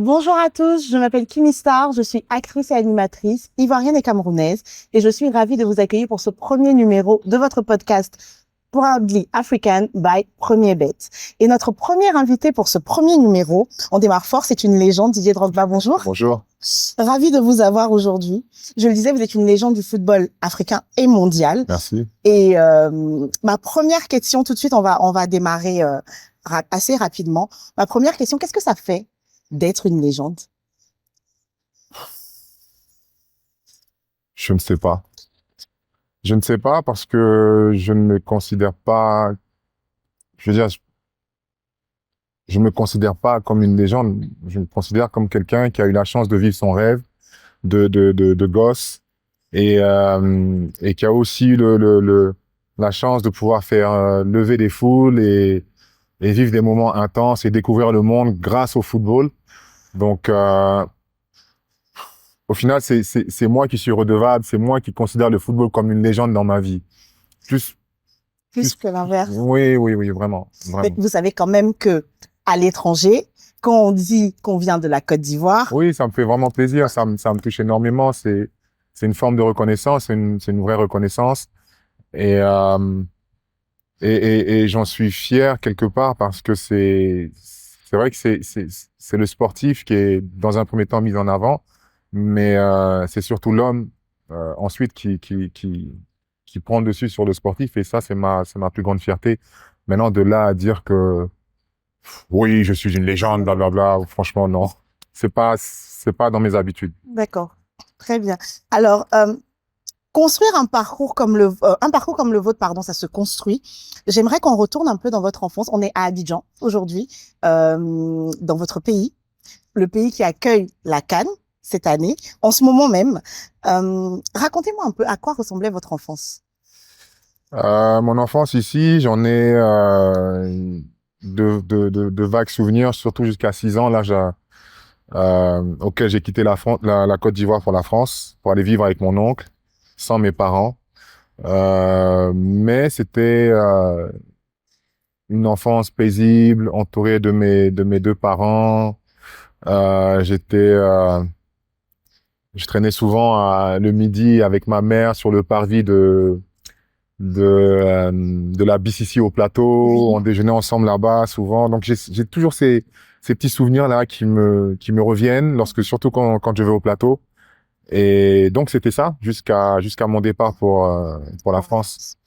Bonjour à tous, je m'appelle Kimi Star, je suis actrice et animatrice ivoirienne et camerounaise et je suis ravie de vous accueillir pour ce premier numéro de votre podcast Proudly African by Premier Bet. Et notre premier invité pour ce premier numéro, on démarre fort, c'est une légende, Didier Drogba, bonjour. Bonjour. Ravi de vous avoir aujourd'hui. Je le disais, vous êtes une légende du football africain et mondial. Merci. Et ma première question, tout de suite, on va démarrer assez rapidement. Ma première question, qu'est-ce que ça fait d'être une légende? Je ne sais pas. Je ne sais pas parce que je ne me considère pas, je veux dire, je me considère pas comme une légende. Je me considère comme quelqu'un qui a eu la chance de vivre son rêve de gosse et qui a aussi eu la chance de pouvoir faire lever des foules et vivre des moments intenses et découvrir le monde grâce au football. Donc, au final, c'est moi qui suis redevable, c'est moi qui considère le football comme une légende dans ma vie. Plus que l'inverse. Oui, vraiment. Mais vous savez quand même que à l'étranger, quand on dit qu'on vient de la Côte d'Ivoire. Oui, ça me fait vraiment plaisir, ça me touche énormément. C'est une forme de reconnaissance, c'est une vraie reconnaissance. Et j'en suis fier quelque part parce que c'est vrai que c'est le sportif qui est dans un premier temps mis en avant, mais c'est surtout l'homme ensuite qui prend le dessus sur le sportif, et ça c'est ma plus grande fierté. Maintenant, de là à dire que oui, je suis une légende, blablabla, franchement non, c'est pas dans mes habitudes. D'accord, très bien. Alors construire un parcours comme le vôtre, pardon, ça se construit. J'aimerais qu'on retourne un peu dans votre enfance. On est à Abidjan aujourd'hui, dans votre pays, le pays qui accueille la CAN cette année, en ce moment même. Racontez-moi un peu à quoi ressemblait votre enfance. Mon enfance ici, j'en ai de vagues souvenirs, surtout jusqu'à 6 ans, l'âge auquel j'ai quitté la Côte d'Ivoire pour la France, pour aller vivre avec mon oncle, sans mes parents. Mais c'était une enfance paisible, entourée de mes deux parents. Je traînais souvent le midi avec ma mère sur le parvis de la BCC au plateau. Oui. On déjeunait ensemble là-bas souvent. Donc j'ai toujours ces petits souvenirs là qui me reviennent surtout quand je vais au plateau. Et donc c'était ça jusqu'à mon départ pour la France.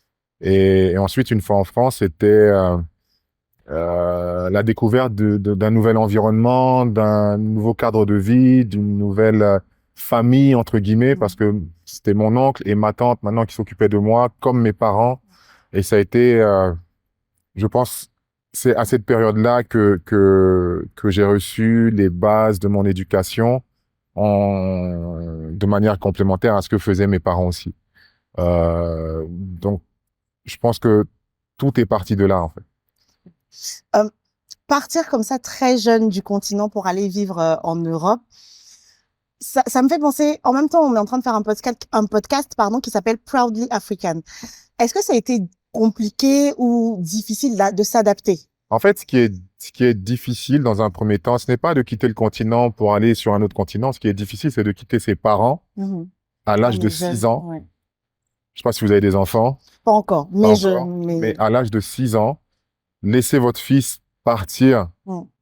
Et ensuite, une fois en France, c'était la découverte d'un nouvel environnement, d'un nouveau cadre de vie, d'une nouvelle famille entre guillemets, parce que c'était mon oncle et ma tante maintenant qui s'occupaient de moi comme mes parents. Et ça a été, je pense, c'est à cette période-là que j'ai reçu les bases de mon éducation de manière complémentaire à ce que faisaient mes parents aussi. Donc, je pense que tout est parti de là, en fait. Partir comme ça très jeune du continent pour aller vivre en Europe, ça me fait penser, en même temps, on est en train de faire un podcast qui s'appelle Proudly African. Est-ce que ça a été compliqué ou difficile de s'adapter? En fait, ce qui est difficile dans un premier temps, ce n'est pas de quitter le continent pour aller sur un autre continent. Ce qui est difficile, c'est de quitter ses parents à l'âge de 6 ans. Ouais. Je sais pas si vous avez des enfants. Pas encore, mais à l'âge de 6 ans, laisser votre fils partir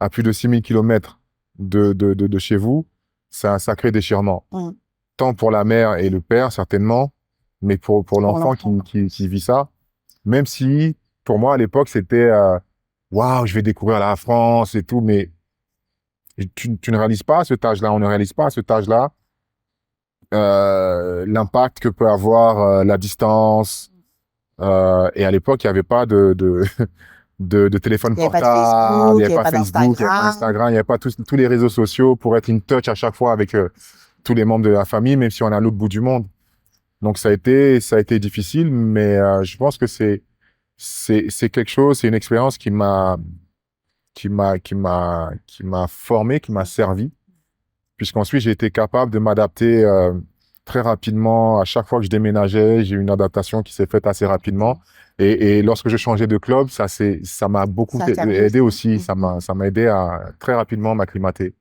à plus de 6000 kilomètres de chez vous, c'est un sacré déchirement. Tant pour la mère et le père, certainement, mais pour l'enfant qui vit ça. Même si, pour moi, à l'époque, c'était waouh, je vais découvrir la France et tout, mais tu ne réalises pas à cet âge-là, on ne réalise pas à cet âge-là l'impact que peut avoir la distance. Et à l'époque, il n'y avait pas de téléphone portable, il n'y avait pas Facebook, il n'y avait pas Instagram, il n'y avait pas tous les réseaux sociaux pour être in touch à chaque fois avec tous les membres de la famille, même si on est à l'autre bout du monde. Donc ça a été difficile, mais je pense que c'est quelque chose, c'est une expérience qui m'a formé, qui m'a servi, puisqu'ensuite j'ai été capable de m'adapter très rapidement. À chaque fois que je déménageais, j'ai eu une adaptation qui s'est faite assez rapidement. Et lorsque je changeais de club, ça m'a beaucoup aidé aussi. Ça m'a aidé à très rapidement m'acclimater.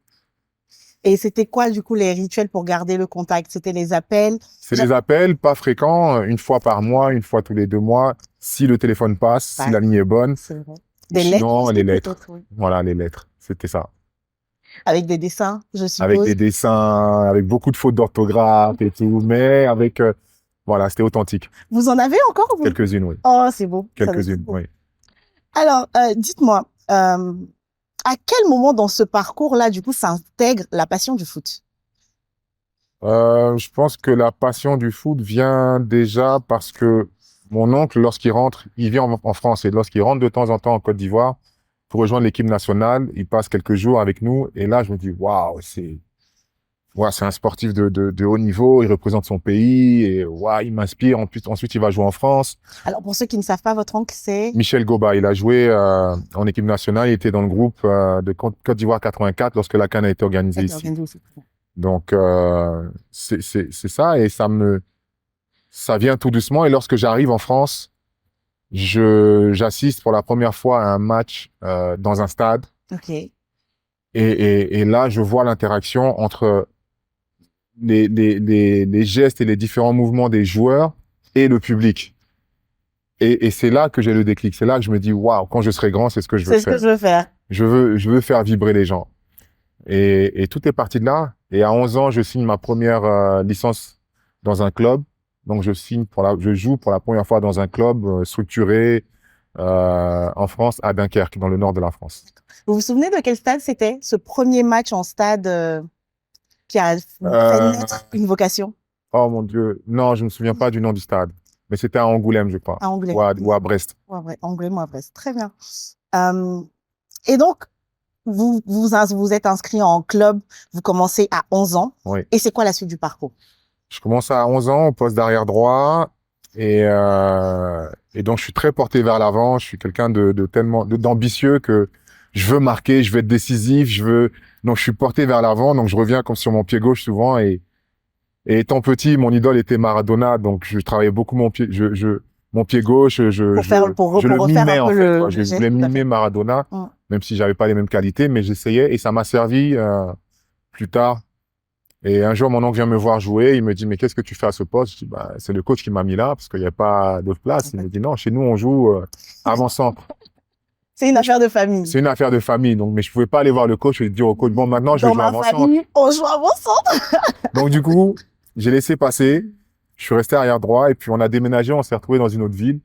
Et c'était quoi, du coup, les rituels pour garder le contact? C'était les appels? C'est des appels pas fréquents, une fois par mois, une fois tous les 2 mois, si le téléphone passe, si Bah, la ligne est bonne. c'est vrai. Ou Des lettres sinon, aussi, les lettres. peut-être, oui. Voilà, les lettres. C'était ça. Avec des dessins, je Avec suppose. des dessins, avec beaucoup de fautes d'orthographe et tout, mais avec, voilà, c'était authentique. Vous en avez encore, vous? Quelques-unes, oui. Oh, c'est beau. Ça doit être Quelques-unes, beau. oui. Alors, dites-moi, à quel moment dans ce parcours-là, du coup, s'intègre la passion du foot? Je pense que la passion du foot vient déjà parce que mon oncle, lorsqu'il rentre, il vit en France et lorsqu'il rentre de temps en temps en Côte d'Ivoire pour rejoindre l'équipe nationale, il passe quelques jours avec nous et là, je me dis, waouh, c'est un sportif de haut niveau, il représente son pays et waouh, il m'inspire. Ensuite, il va jouer en France. Alors, pour ceux qui ne savent pas, votre oncle, c'est Michel Goba, il a joué en équipe nationale, il était dans le groupe de Côte d'Ivoire 84 lorsque la CAN a été organisée ici. Donc, c'est ça et ça vient tout doucement. Et lorsque j'arrive en France, j'assiste pour la première fois à un match dans un stade Ok. et là, je vois l'interaction entre les gestes et les différents mouvements des joueurs et le public. Et c'est là que j'ai le déclic. C'est là que je me dis, waouh, quand je serai grand, c'est ce que je veux C'est ce que faire. je veux faire. Je veux faire vibrer les gens. Et tout est parti de là. Et à 11 ans, je signe ma première licence dans un club. Donc, je joue pour la première fois dans un club structuré en France, à Dunkerque, dans le nord de la France. Vous vous souvenez de quel stade c'était, ce premier match en stade qui a fait naître une vocation? Oh mon Dieu, non, je ne me souviens pas du nom du stade. Mais c'était à Angoulême, je crois. À Angoulême. Ou à Brest. Ouais, Angoulême ou à Brest. Très bien. Et donc, vous êtes inscrit en club, vous commencez à 11 ans. Oui. Et c'est quoi la suite du parcours? Je commence à 11 ans au poste d'arrière droit et donc je suis très porté vers l'avant. Je suis quelqu'un d'ambitieux que je veux marquer, je veux être décisif, donc je suis porté vers l'avant. Donc je reviens comme sur mon pied gauche souvent et étant petit, mon idole était Maradona, donc je travaillais beaucoup mon pied, mon pied gauche, je le mimais en fait. Je voulais mimer Maradona, même si j'avais pas les mêmes qualités, mais j'essayais et ça m'a servi plus tard. Et un jour, mon oncle vient me voir jouer. Il me dit, mais qu'est-ce que tu fais à ce poste? Je dis, bah, c'est le coach qui m'a mis là parce qu'il n'y a pas d'autre place. Il me dit, non, chez nous, on joue avant-centre. C'est une affaire de famille. C'est une affaire de famille. Donc, mais je pouvais pas aller voir le coach et dire au coach, bon, maintenant, je vais jouer avant-centre. Dans ma famille, on joue avant-centre. Donc, du coup, j'ai laissé passer. Je suis resté arrière droit et puis on a déménagé. On s'est retrouvé dans une autre ville.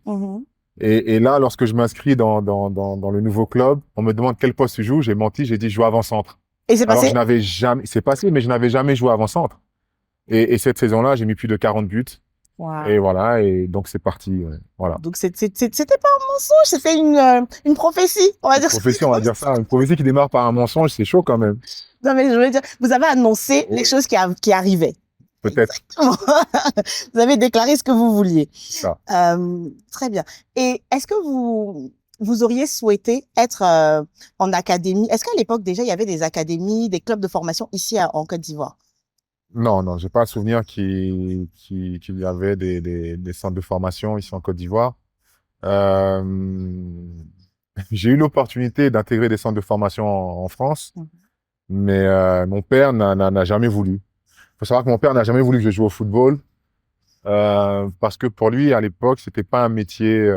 Et là, lorsque je m'inscris dans le nouveau club, on me demande quel poste tu joues. J'ai menti, j'ai dit, je joue avant-centre. Et c'est passé? C'est passé, mais je n'avais jamais joué avant-centre. Et cette saison-là, j'ai mis plus de 40 buts. Wow. Et voilà, et donc c'est parti. Voilà. Donc c'était pas un mensonge, c'était une prophétie, on va dire. Une prophétie, on va dire ça. Une prophétie qui démarre par un mensonge, c'est chaud quand même. Non, mais je veux dire, vous avez annoncé les choses qui arrivaient. Peut-être. Vous avez déclaré ce que vous vouliez. Ça. Très bien. Et est-ce que vous auriez souhaité être en académie? Est-ce qu'à l'époque, déjà, il y avait des académies, des clubs de formation ici en Côte d'Ivoire? Non, j'ai pas le souvenir qu'il y avait des centres de formation ici en Côte d'Ivoire. J'ai eu l'opportunité d'intégrer des centres de formation en France, mais mon père n'a jamais voulu. Il faut savoir que mon père n'a jamais voulu que je joue au football parce que pour lui, à l'époque, c'était pas un métier.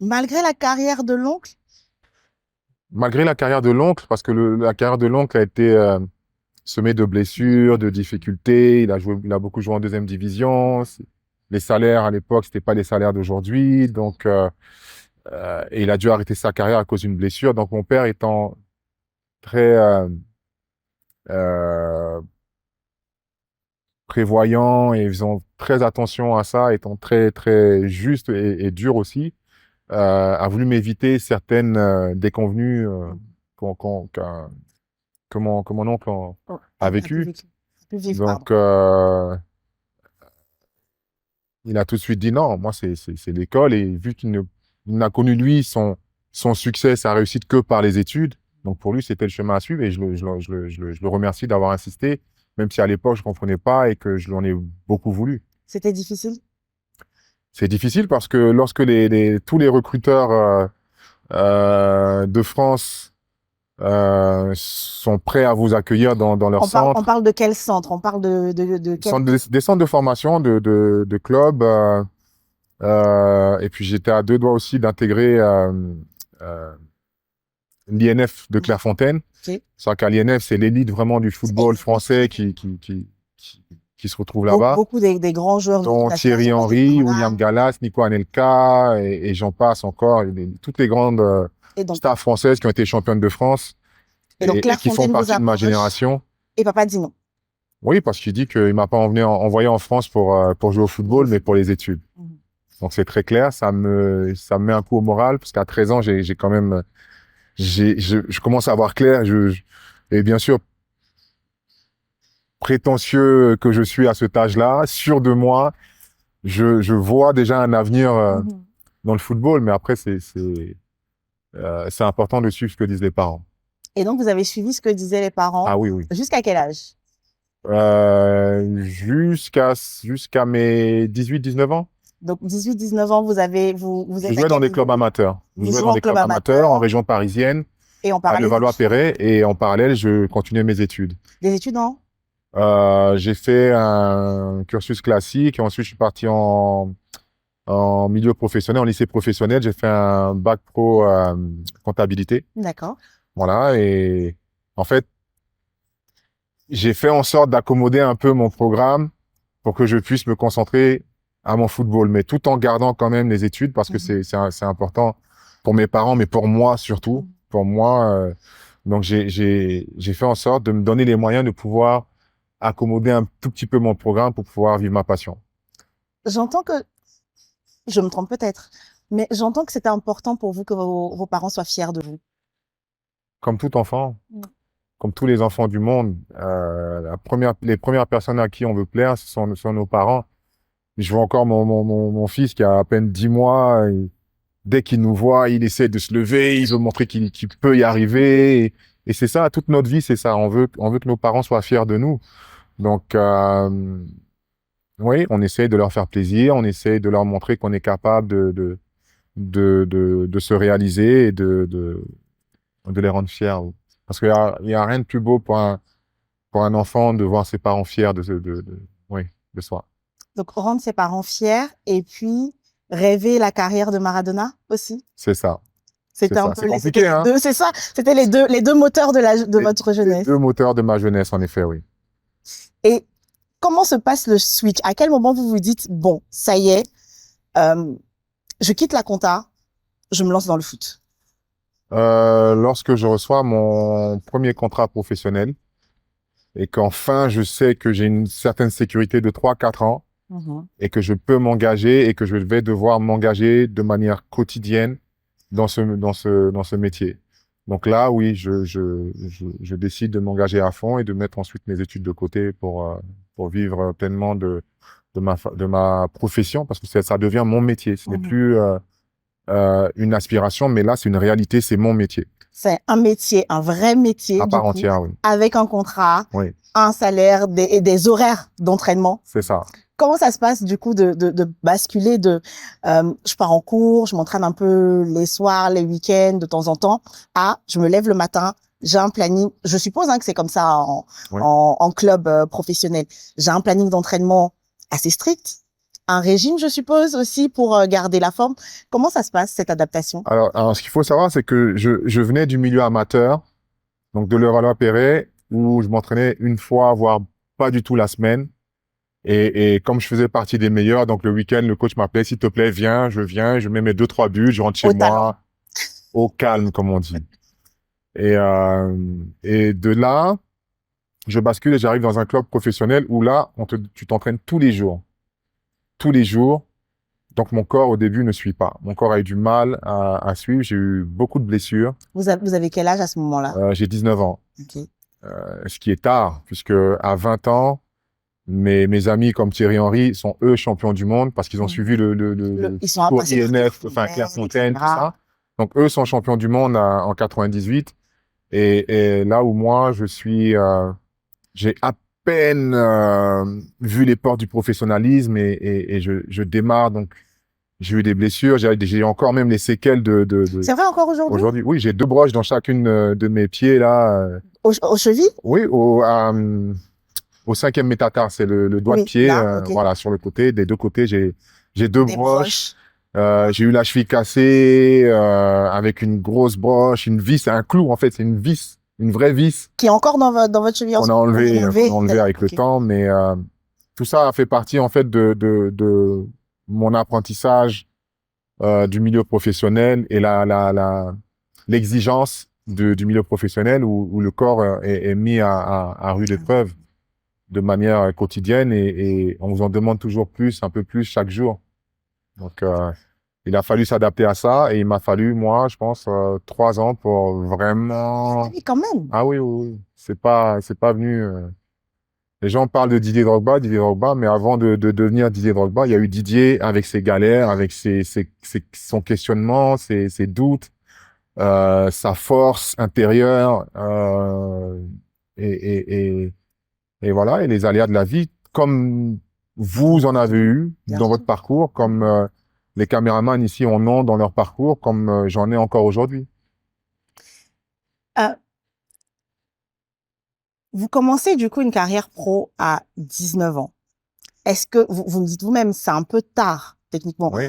Malgré la carrière de l'oncle? Malgré la carrière de l'oncle, parce que la carrière de l'oncle a été semée de blessures, de difficultés. Il a beaucoup joué en deuxième division. Les salaires à l'époque, c'était pas les salaires d'aujourd'hui, donc et il a dû arrêter sa carrière à cause d'une blessure. Donc mon père étant très prévoyant et faisant très attention à ça, étant très très juste et dur aussi, a voulu m'éviter certaines déconvenues que mon oncle a vécu. Donc il a tout de suite dit non, moi c'est l'école et vu qu'il n'a connu lui son succès, sa réussite que par les études, donc pour lui c'était le chemin à suivre et je le remercie d'avoir insisté, même si à l'époque je comprenais pas et que je l'en ai beaucoup voulu. C'était difficile? C'est difficile parce que lorsque tous les recruteurs de France sont prêts à vous accueillir dans leur On centre. parle de quel centre? On parle de quel... Des centres de formation, de clubs. Et puis j'étais à deux doigts aussi d'intégrer euh, l'INF de Clairefontaine. Ok. C'est qu'à l'INF, c'est l'élite vraiment du football français qui se retrouve là-bas. Beaucoup des grands joueurs de Dont l'équipe nationale Thierry sont passés Henry, par là. William Gallas, Nico Anelka, et j'en passe encore. Toutes les grandes Et donc, stars françaises qui ont été championnes de France et donc et qui font Clairefontaine vous partie de ma approche génération. et papa dit non. Oui, parce qu'il dit qu'il m'a pas envoyé en France pour jouer au football, mais pour les études. Mhm. Donc c'est très clair, ça me met un coup au moral, parce qu'à 13 ans, j'ai quand même, je commence à avoir clair, et bien sûr, prétentieux que je suis à cet âge-là, sûr de moi, je vois déjà un avenir Mhm. dans le football, mais après, c'est important de suivre ce que disent les parents. Et donc, vous avez suivi ce que disaient les parents. Ah oui, oui. Jusqu'à quel âge? Jusqu'à mes 18-19 ans. Donc, 18-19 ans, vous êtes Je à jouais dans quel des niveau? clubs amateurs. Je Vous jouais jouez dans en des club clubs amateurs en amateur région parisienne, et en à parallèle Levallois-Perret, et en parallèle, je continuais mes études. des études en? J'ai fait un cursus classique, et ensuite je suis parti en milieu professionnel, en lycée professionnel. J'ai fait un bac pro comptabilité. D'accord. Voilà, et en fait, j'ai fait en sorte d'accommoder un peu mon programme pour que je puisse me concentrer à mon football, mais tout en gardant quand même les études parce que c'est important pour mes parents, mais pour moi surtout. Pour moi, donc j'ai fait en sorte de me donner les moyens de pouvoir accommoder un tout petit peu mon programme pour pouvoir vivre ma passion. J'entends que, je me trompe peut-être, mais j'entends que c'était important pour vous que vos parents soient fiers de vous. Comme tout enfant, Mm. comme tous les enfants du monde, les premières personnes à qui on veut plaire, ce sont nos parents. Je vois encore mon fils qui a à peine 10 mois. Dès qu'il nous voit, il essaie de se lever, il veut montrer qu'il peut y arriver. Et c'est ça, toute notre vie, c'est ça. On veut que nos parents soient fiers de nous. Donc, oui, on essaie de leur faire plaisir, on essaie de leur montrer qu'on est capable de se réaliser et de les rendre fiers. Parce qu'il y a rien de plus beau pour un enfant de voir ses parents fiers oui, de soi. Donc, rendre ses parents fiers et puis rêver la carrière de Maradona aussi. C'est ça. C'était un peu C'est compliqué, hein? c'est ça. C'était les deux moteurs de votre Les jeunesse. deux moteurs de ma jeunesse, en effet, oui. Et comment se passe le switch? À quel moment vous vous dites, bon, ça y est, je quitte la compta, je me lance dans le foot? Lorsque je reçois mon premier contrat professionnel et qu'enfin je sais que j'ai une certaine sécurité de 3-4 ans et que je peux m'engager et que je vais devoir m'engager de manière quotidienne dans ce métier. Donc là, oui, je décide de m'engager à fond et de mettre ensuite mes études de côté pour vivre pleinement de ma profession parce que ça devient mon métier. Ce n'est plus une aspiration, mais là, c'est une réalité, c'est mon métier. C'est un métier, un vrai métier, À part entière, oui. avec un contrat, Oui. un salaire et des horaires d'entraînement. C'est ça. Comment ça se passe du coup de basculer je pars en cours, je m'entraîne un peu les soirs, les week-ends de temps en temps, à je me lève le matin, j'ai un planning. Je suppose que c'est comme ça en club professionnel. J'ai un planning d'entraînement assez strict, un régime, je suppose aussi pour garder la forme. Comment ça se passe cette adaptation? Alors, ce qu'il faut savoir, c'est que je venais du milieu amateur, donc de Levallois-Perret, où je m'entraînais une fois, voire pas du tout la semaine. Et comme je faisais partie des meilleurs, donc le week-end, le coach m'appelait, s'il te plaît, viens, je mets mes 2-3 buts, je rentre chez moi, au calme, comme on dit. Et de là, je bascule et j'arrive dans un club professionnel où là, tu t'entraînes tous les jours. Tous les jours. Donc, mon corps, au début, ne suit pas. Mon corps a eu du mal à suivre. J'ai eu beaucoup de blessures. Vous avez quel âge à ce moment-là? J'ai 19 ans. Okay. Ce qui est tard, puisque à 20 ans, mes amis comme Thierry Henry sont eux champions du monde parce qu'ils ont suivi ils sont tour INF, enfin Clairefontaine, tout ça. Donc eux sont champions du monde en 98 et là où moi je suis, j'ai à peine vu les portes du professionnalisme et je démarre donc J'ai eu des blessures, j'ai encore même les séquelles C'est vrai encore aujourd'hui? aujourd'hui. Oui, j'ai 2 broches dans chacune de mes pieds là. Aux chevilles? Oui, au 5e métatarse, c'est le doigt de Oui, pied, là, ok. voilà, sur le côté. Des 2 côtés, j'ai 2 Des broches. broches. J'ai eu la cheville cassée avec une grosse broche, une vis, un clou en fait, c'est une vis, une vraie vis Qui est encore dans votre cheville qu'on a vous l'avez qu'on a enlevé? enlevé avec le Ok. temps, mais tout ça a fait partie en fait de mon apprentissage du milieu professionnel et l'exigence du milieu professionnel où le corps est mis à rude épreuve de manière quotidienne et on vous en demande toujours plus, un peu plus chaque jour. Donc, il a fallu s'adapter à ça et il m'a fallu, moi, je pense, 3 ans pour Ah vraiment. oui, quand même. Ah oui, oui, oui. C'est pas venu. Les gens parlent de Didier Drogba, mais avant de devenir Didier Drogba, il y a eu Didier avec ses galères, avec son questionnement, ses doutes, sa force intérieure, et, et, et, et voilà, et les aléas de la vie, comme vous en avez eu Bien dans votre sûr. parcours, comme les caméramans ici en ont dans leur parcours, comme j'en ai encore aujourd'hui. Euh, Vous commencez du coup une carrière pro à 19 ans. Est-ce que vous me dites vous-même, c'est un peu tard, techniquement. Oui.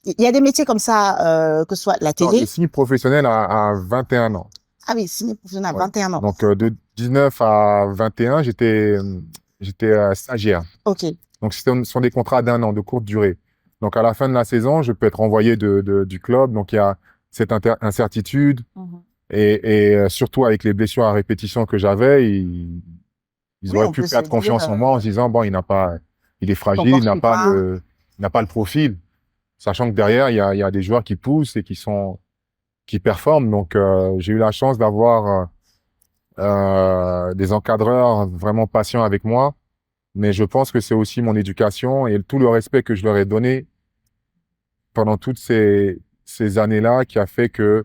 Il y a des métiers comme ça, que ce soit la Non, j'ai télé. signé professionnel à 21 ans. Ah oui, ciné professionnel à Ouais. 21 ans. Donc, de 19 à 21, j'étais stagiaire. Ok. Donc, ce sont des contrats d'1 an, de courte durée. Donc, à la fin de la saison, je peux être renvoyé du club. Donc, il y a cette incertitude. Mhm. Et surtout avec les blessures à répétition que j'avais, ils Oui, auraient on pu peut se perdre dire, confiance en moi en se disant, bon, il est ton fragile, corps suit pas. il n'a pas le profil. Sachant que derrière, il y a des joueurs qui poussent et qui performent. Donc, j'ai eu la chance d'avoir des encadreurs vraiment patients avec moi. Mais je pense que c'est aussi mon éducation et tout le respect que je leur ai donné pendant toutes ces années-là qui a fait que,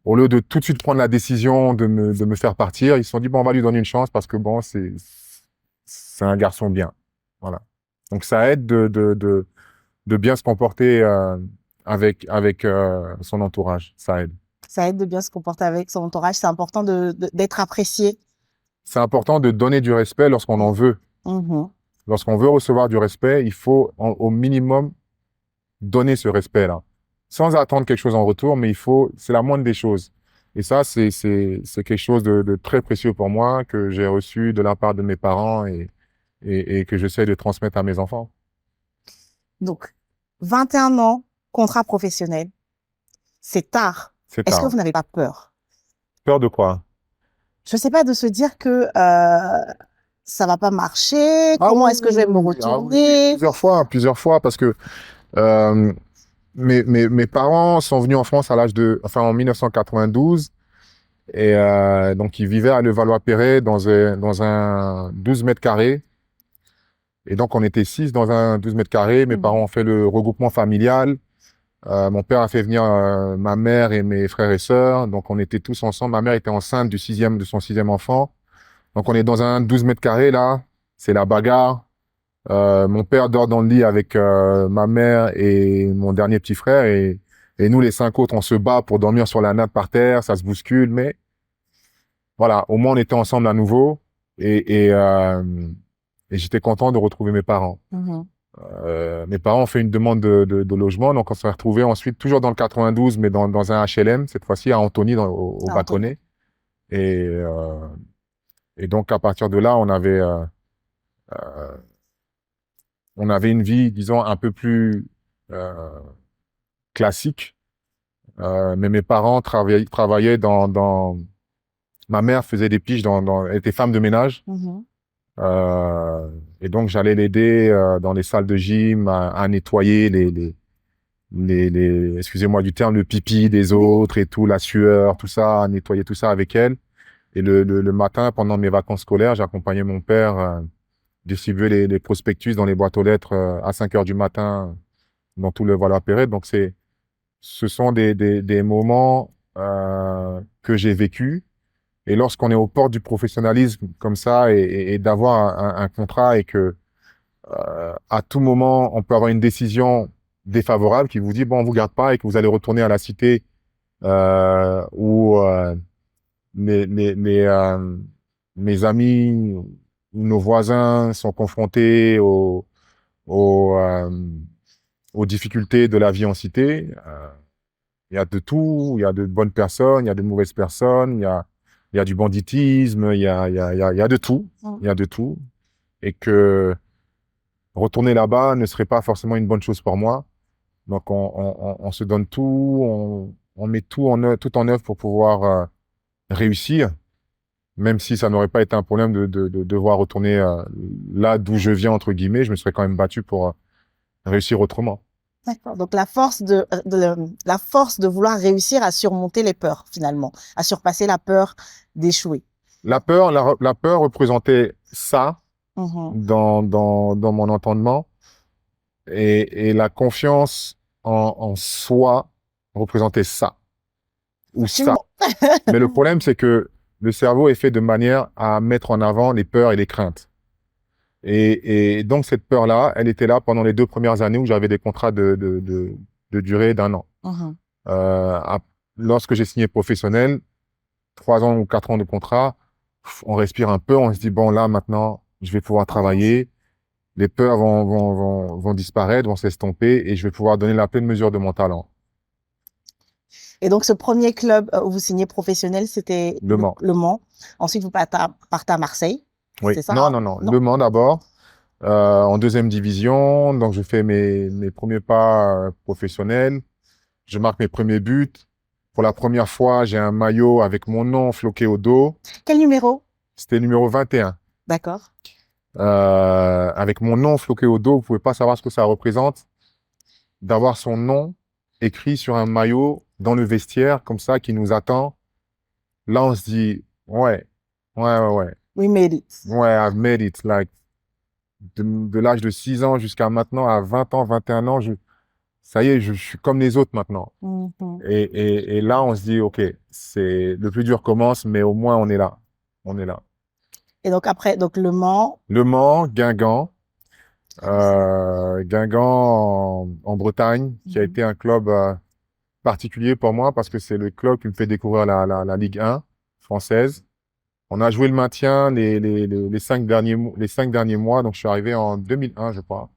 au lieu de tout de suite prendre la décision de me faire partir, ils se sont dit, bon, on va lui donner une chance parce que bon, c'est un garçon bien. Voilà. Donc, ça aide de bien se comporter avec son entourage. Ça aide. Ça aide de bien se comporter avec son entourage. C'est important d'être apprécié. C'est important de donner du respect lorsqu'on en veut. Mhm. Lorsqu'on veut recevoir du respect, il faut au minimum donner ce respect-là. Sans attendre quelque chose en retour, mais c'est la moindre des choses. Et ça, c'est quelque chose de très précieux pour moi, que j'ai reçu de la part de mes parents et que j'essaie de transmettre à mes enfants. Donc, 21 ans, contrat professionnel, c'est tard. C'est Est-ce que tard. vous n'avez pas peur? Peur de quoi? Je sais pas, de se dire que ça va pas marcher, Ah comment oui, est-ce que oui, je vais me oui, oui. Ah oui, oui, retourner? plusieurs fois, parce que euh, mes parents sont venus en France en 1992. Et donc, ils vivaient à Levallois-Perret dans un 12 mètres carrés. Et donc, on était 6 dans un 12 mètres carrés. Mes parents ont fait le regroupement familial. Mon père a fait venir ma mère et mes frères et sœurs. Donc, on était tous ensemble. Ma mère était enceinte de son 6e enfant. Donc, on est dans un 12 mètres carrés, là. C'est la bagarre. Mon père dort dans le lit avec ma mère et mon dernier petit frère. Et nous, les 5 autres, on se bat pour dormir sur la natte par terre. Ça se bouscule, mais voilà, au moins on était ensemble à nouveau et j'étais content de retrouver mes parents. Mhm. Mes parents ont fait une demande de logement, donc on s'est retrouvés ensuite toujours dans le 92, mais dans un HLM, cette fois-ci à Antony, au Ah, Anthony. Bâconnet. Et, euh, et donc à partir de là, on avait une vie, disons, un peu plus classique. Mais mes parents travaillaient ma mère faisait des piges elle était femme de ménage. Mhm. Euh, et donc, j'allais l'aider dans les salles de gym à nettoyer excusez-moi du terme, le pipi des autres et tout, la sueur, tout ça, à nettoyer tout ça avec elle. Et le matin, pendant mes vacances scolaires, j'accompagnais mon père distribuer les prospectus dans les boîtes aux lettres à 5 heures du matin dans tout le Valais-Perret. Donc, ce sont des moments que j'ai vécus. Et lorsqu'on est aux portes du professionnalisme comme ça et d'avoir un contrat et que à tout moment on peut avoir une décision défavorable qui vous dit bon, on vous garde pas et que vous allez retourner à la cité où mes amis ou nos voisins sont confrontés aux aux difficultés de la vie en cité. Il y a de tout, il y a de bonnes personnes, il y a de mauvaises personnes, il y a du banditisme, il y a de tout, il y a de tout. Et que retourner là-bas ne serait pas forcément une bonne chose pour moi. Donc, on se donne tout, on met tout en œuvre pour pouvoir réussir, même si ça n'aurait pas été un problème de devoir retourner là d'où je viens, entre guillemets, je me serais quand même battu pour réussir autrement. D'accord. Donc, la force de vouloir réussir à surmonter les peurs, finalement, à surpasser la peur d'échouer. La peur représentait ça Mhm. dans mon entendement et la confiance en soi représentait ça ou ça. Absolument. Mais le problème, c'est que le cerveau est fait de manière à mettre en avant les peurs et les craintes. Et donc, cette peur-là, elle était là pendant les 2 premières années où j'avais des contrats de durée d'1 an. Mhm. Euh, Lorsque j'ai signé professionnel, 3 ans ou 4 ans de contrat, on respire un peu, on se dit, bon, là, maintenant, je vais pouvoir travailler, les peurs vont disparaître, vont s'estomper, et je vais pouvoir donner la pleine mesure de mon talent. Et donc, ce premier club où vous signez professionnel, c'était Le Mans. Le Mans. Ensuite, vous partez à Marseille. Oui. C'est ça? Non, Hein? non, non. Non. Le Mans d'abord, en 2e division. Donc, je fais mes premiers pas professionnels. Je marque mes premiers buts. Pour la première fois, j'ai un maillot avec mon nom floqué au dos. Quel numéro? C'était numéro 21. D'accord. Avec mon nom floqué au dos, vous pouvez pas savoir ce que ça représente d'avoir son nom écrit sur un maillot dans le vestiaire, comme ça, qui nous attend. Là, on se dit, ouais, ouais. We made it. Ouais, I've made it. Like, de l'âge de 6 ans jusqu'à maintenant, à 20 ans, 21 ans, ça y est, je suis comme les autres maintenant. Mhm. Et là, on se dit, OK, le plus dur commence, mais au moins, on est là. On est là. Et donc, après, donc Le Mans. Le Mans, Guingamp. Guingamp en Bretagne, qui a été un club particulier pour moi parce que c'est le club qui me fait découvrir la Ligue 1 française. On a joué le maintien les 5 derniers mois, donc je suis arrivé en 2001, je crois.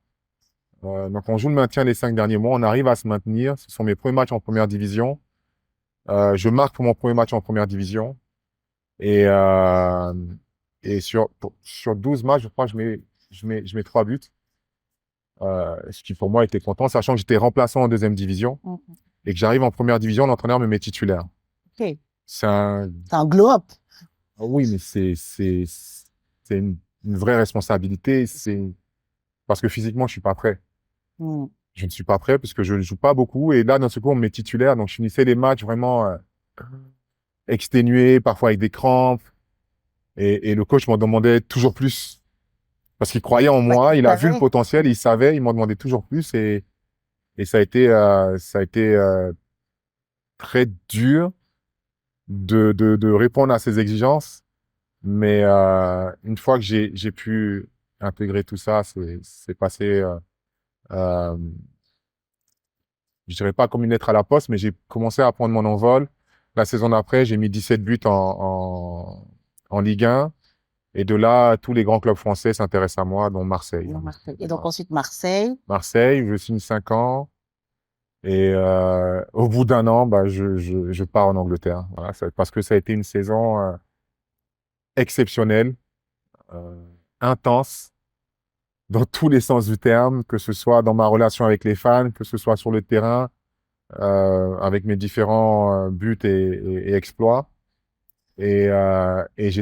Donc on joue le maintien les 5 derniers mois, on arrive à se maintenir. Ce sont mes premiers matchs en première division. Je marque pour mon premier match en première division. Et, sur 12 matchs, je crois que je mets 3 buts. Ce qui pour moi était content, sachant que j'étais remplaçant en 2e division Mhm. et que j'arrive en première division, l'entraîneur me met titulaire. OK. C'est un... C'est un glow-up. Oui, mais c'est une vraie responsabilité. Parce que physiquement, je suis pas prêt. Mhm. Je ne suis pas prêt parce que je ne joue pas beaucoup. Et là, d'un seul coup, on me met titulaire. Donc, je finissais les matchs vraiment exténué, parfois avec des crampes. Et le coach m'en demandait toujours plus. Parce qu'il croyait en moi, il a vu le potentiel, il savait, il m'en demandait toujours plus. Et ça a été très dur de répondre à ces exigences. Mais une fois que j'ai pu intégrer tout ça, c'est passé, je dirais pas comme une lettre à la poste, mais j'ai commencé à prendre mon envol. La saison d'après, j'ai mis 17 buts en Ligue 1. Et de là, tous les grands clubs français s'intéressent à moi, dont Marseille. Non, Marseille. Et donc, ensuite, Marseille. Marseille, je signe 5 ans. Et au bout d'1 an, bah, je pars en Angleterre. Voilà, parce que ça a été une saison exceptionnelle, intense, dans tous les sens du terme, que ce soit dans ma relation avec les fans, que ce soit sur le terrain, avec mes différents buts et exploits. Et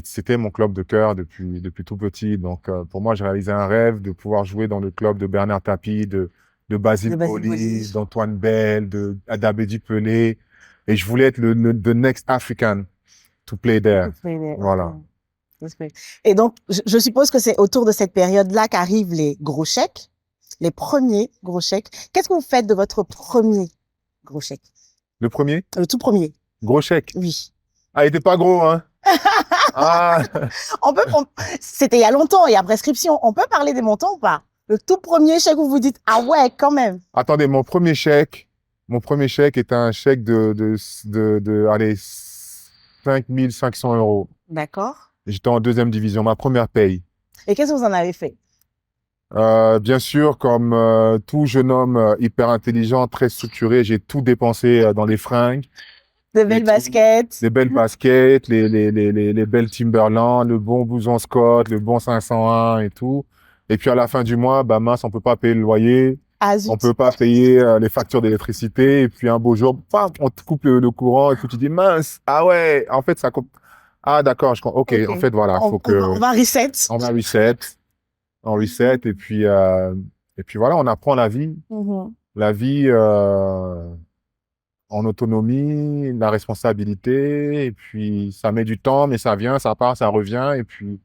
c'était mon club de cœur depuis tout petit. Donc, pour moi, j'ai réalisé un rêve de pouvoir jouer dans le club de Bernard Tapie, de Basile Boli, d'Antoine Bell, d'Abedi Pelé. Et je voulais être the next African to play there. Voilà. Et donc, je suppose que c'est autour de cette période-là qu'arrivent les gros chèques, les premiers gros chèques. Qu'est-ce que vous faites de votre premier gros chèque? Le premier? Le tout premier. Gros chèque? Oui. Ah, il était pas gros, hein? Ah! C'était il y a longtemps, il y a prescription. On peut parler des montants ou pas? Le tout premier chèque où vous dites, ah ouais, quand même. Attendez, mon premier chèque était un chèque allez, 5 500 euros. D'accord. J'étais en deuxième division, ma première paye. Et qu'est-ce que vous en avez fait? Bien sûr, comme tout jeune homme hyper intelligent, très structuré, j'ai tout dépensé dans les fringues, De et belles tout. baskets. Les belles baskets, les belles Timberland, le bon blouson Scott, le bon 501 et tout. Et puis à la fin du mois, bah mince, on peut pas payer le loyer, Ah on zut. peut pas payer les factures d'électricité. Et puis un beau jour, paf, on te coupe le courant et puis tu dis mince, ah ouais, en fait ça coupe. Ah d'accord, ok, Ok. en fait voilà, faut On que va reset. on va reset, on reset et puis voilà, on apprend Mhm. la vie en autonomie, la responsabilité, et puis ça met du temps, mais ça vient, ça part, ça revient, et puis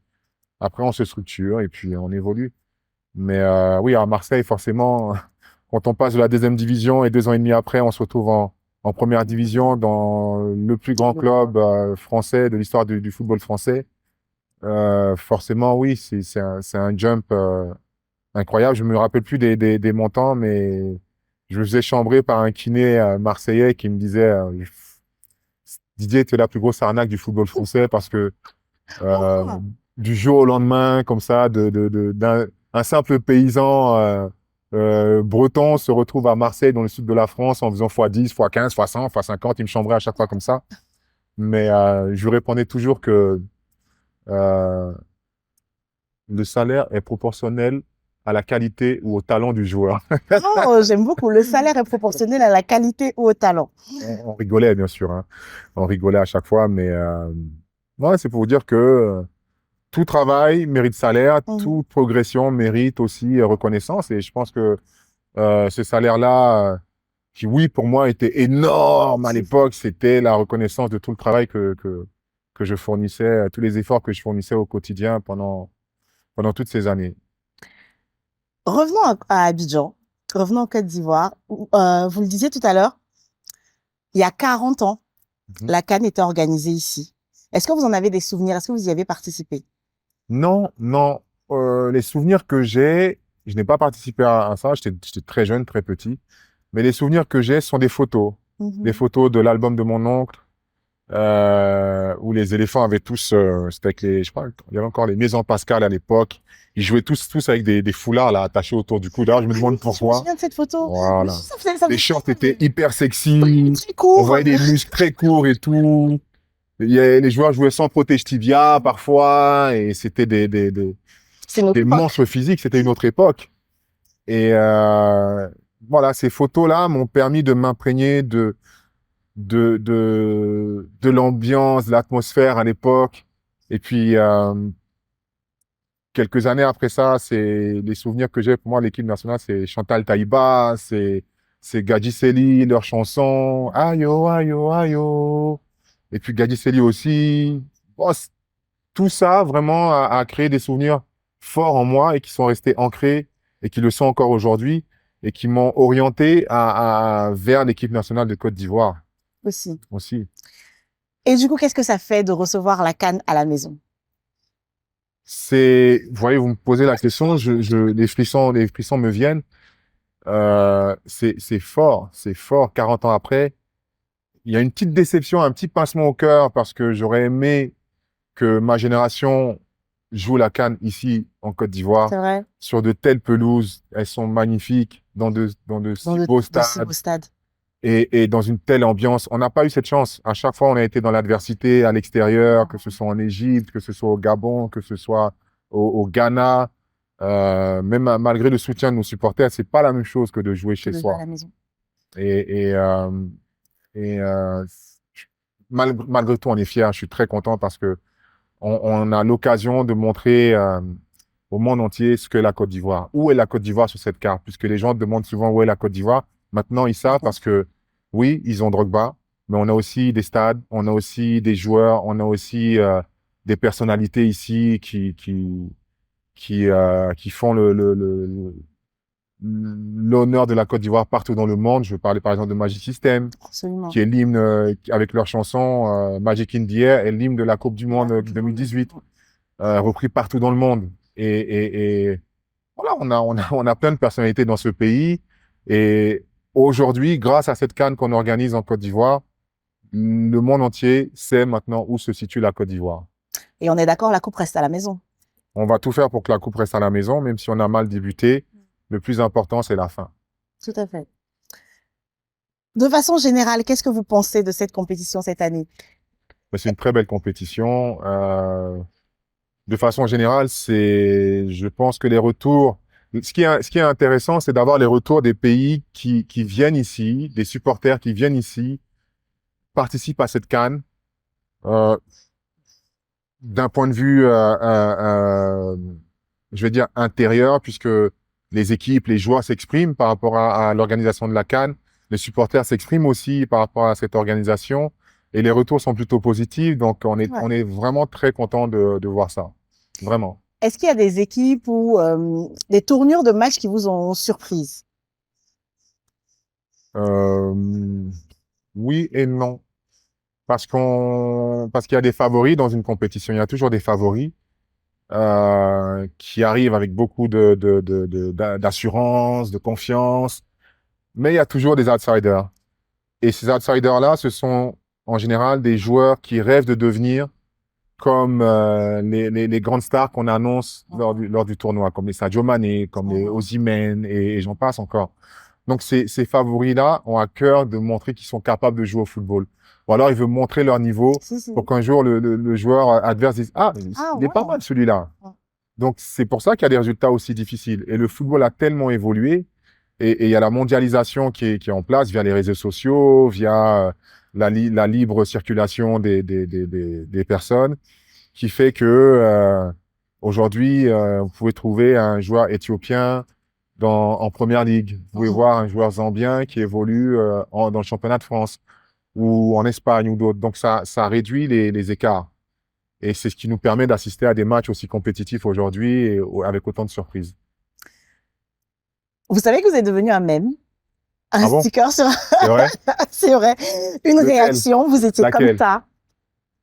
après on se structure et puis on évolue. Mais oui, à Marseille, forcément, quand on passe de la deuxième division et 2 ans et demi après, on se retrouve en première division dans le plus grand club français de l'histoire du football français. Forcément, oui, c'est un jump incroyable. Je me rappelle plus des montants, mais je me faisais chambrer par un kiné marseillais qui me disait Didier, tu es la plus grosse arnaque du football français parce que euh, Pourquoi? du jour au lendemain, comme ça, d'un un simple paysan breton se retrouve à Marseille, dans le sud de la France, en faisant x10, x15, x100, x50. Il me chambrait à chaque fois comme ça. Mais je lui répondais toujours que euh, le salaire est proportionnel à la qualité ou au talent du joueur. Oh, j'aime beaucoup. Le salaire est proportionnel à la qualité ou au talent. On rigolait, bien sûr, hein. On rigolait à chaque fois, mais ouais, c'est pour vous dire que tout travail mérite salaire, Mhm. toute progression mérite aussi reconnaissance. Et je pense que ce salaire-là, qui oui, pour moi, était énorme à C'est l'époque, c'était la reconnaissance de tout le travail que je fournissais, tous les efforts que je fournissais au quotidien pendant toutes ces années. Revenons à Abidjan, revenons en Côte d'Ivoire. Vous le disiez tout à l'heure, il y a 40 ans, Mhm. la CAN était organisée ici. Est-ce que vous en avez des souvenirs? Est-ce que vous y avez participé? Non, non. Les souvenirs que j'ai, je n'ai pas participé à ça, j'étais très jeune, très petit. Mais les souvenirs que j'ai sont des photos. Des Mhm. photos de l'album de mon oncle, où les éléphants avaient tous, c'était avec je crois, il y avait encore les Maisons Pascal à l'époque. Ils jouaient tous avec des foulards là attachés autour du cou. D'ailleurs, je me Ah demande oui, je me pourquoi. souviens de cette photo. Oui, Voilà. ça Les faisait shorts très, étaient hyper sexy. très On court. voyait des muscles très courts et tout. Les joueurs jouaient sans protège tibia parfois et c'était C'est notre des époque. monstres physiques. C'était une autre époque. Et voilà, ces photos-là m'ont permis de m'imprégner de l'ambiance, de l'atmosphère à l'époque. Et puis, quelques années après ça, c'est les souvenirs que j'ai pour moi, l'équipe nationale, c'est Chantal Taïba, c'est Gadji Seli, leurs chansons, ayo, ayo, ayo. Et puis Gadji Seli aussi. Bon, tout ça, vraiment, a créé des souvenirs forts en moi et qui sont restés ancrés et qui le sont encore aujourd'hui et qui m'ont orienté vers l'équipe nationale de Côte d'Ivoire Aussi. aussi. Et du coup, qu'est-ce que ça fait de recevoir la CAN à la maison? Vous voyez, vous me posez la question, les frissons me viennent. C'est fort. 40 ans après, il y a une petite déception, un petit pincement au cœur parce que j'aurais aimé que ma génération joue la CAN ici en Côte d'Ivoire C'est vrai? sur de telles pelouses. Elles sont magnifiques dans de Dans si beaux de si beaux stades stades. et dans une telle ambiance. On n'a pas eu cette chance. À chaque fois, on a été dans l'adversité à l'extérieur, que ce soit en Égypte, que ce soit au Gabon, que ce soit au Ghana. Même malgré le soutien de nos supporters, c'est pas la même chose que de jouer Que chez de jouer à soi. la maison. Et, et, euh, et malgré tout, on est fiers. Je suis très content parce que on a l'occasion de montrer au monde entier ce qu'est la Côte d'Ivoire. Où est la Côte d'Ivoire sur cette carte? Puisque les gens demandent souvent où est la Côte d'Ivoire. Maintenant, ils savent parce que oui, ils ont Drogba, mais on a aussi des stades, on a aussi des joueurs, on a aussi des personnalités ici qui font l'honneur de la Côte d'Ivoire partout dans le monde. Je parlais par exemple de Magic System, Absolument. qui est l'hymne avec leur chanson Magic in the Air, est l'hymne de la Coupe du Monde 2018, repris partout dans le monde. Et voilà, on a plein de personnalités dans ce pays. Et aujourd'hui, grâce à cette CAN qu'on organise en Côte d'Ivoire, le monde entier sait maintenant où se situe la Côte d'Ivoire. Et on est d'accord, la coupe reste à la maison. On va tout faire pour que la coupe reste à la maison, même si on a mal débuté. Le plus important, c'est la fin. Tout à fait. De façon générale, qu'est-ce que vous pensez de cette compétition cette année? Mais c'est une très belle compétition. De façon générale, je pense que les retours, ce qui est intéressant, c'est d'avoir les retours des pays qui viennent ici, des supporters qui viennent ici, participent à cette CAN. D'un point de vue, je vais dire intérieur, puisque les équipes, les joueurs s'expriment par rapport à l'organisation de la CAN. Les supporters s'expriment aussi par rapport à cette organisation. Et les retours sont plutôt positifs. Donc, on est vraiment très content de voir ça. Vraiment. Est-ce qu'il y a des équipes ou des tournures de matchs qui vous ont surprise? Oui et non. Parce qu'il y a des favoris dans une compétition. Il y a toujours des favoris qui arrivent avec beaucoup d'assurance, de confiance. Mais il y a toujours des outsiders. Et ces outsiders-là, ce sont en général des joueurs qui rêvent de devenir comme les grandes stars qu'on annonce lors du tournoi, comme les Sadio Mané, comme les Osimhen et j'en passe encore. Donc ces favoris-là ont à cœur de montrer qu'ils sont capables de jouer au football. Ou alors ils veulent montrer leur niveau pour qu'un jour le joueur adverse dise ah, il est pas mal celui-là. Donc c'est pour ça qu'il y a des résultats aussi difficiles. Et le football a tellement évolué et il y a la mondialisation qui est en place via les réseaux sociaux, via la libre circulation des personnes, qui fait que aujourd'hui, vous pouvez trouver un joueur éthiopien en première ligue. Vous pouvez voir un joueur zambien qui évolue dans le championnat de France ou en Espagne ou d'autres. Donc ça réduit les écarts. Et c'est ce qui nous permet d'assister à des matchs aussi compétitifs aujourd'hui et avec autant de surprises. Vous savez que vous êtes devenu un mème? Un sticker sur... C'est vrai? C'est vrai. Une réaction, vous étiez comme ça.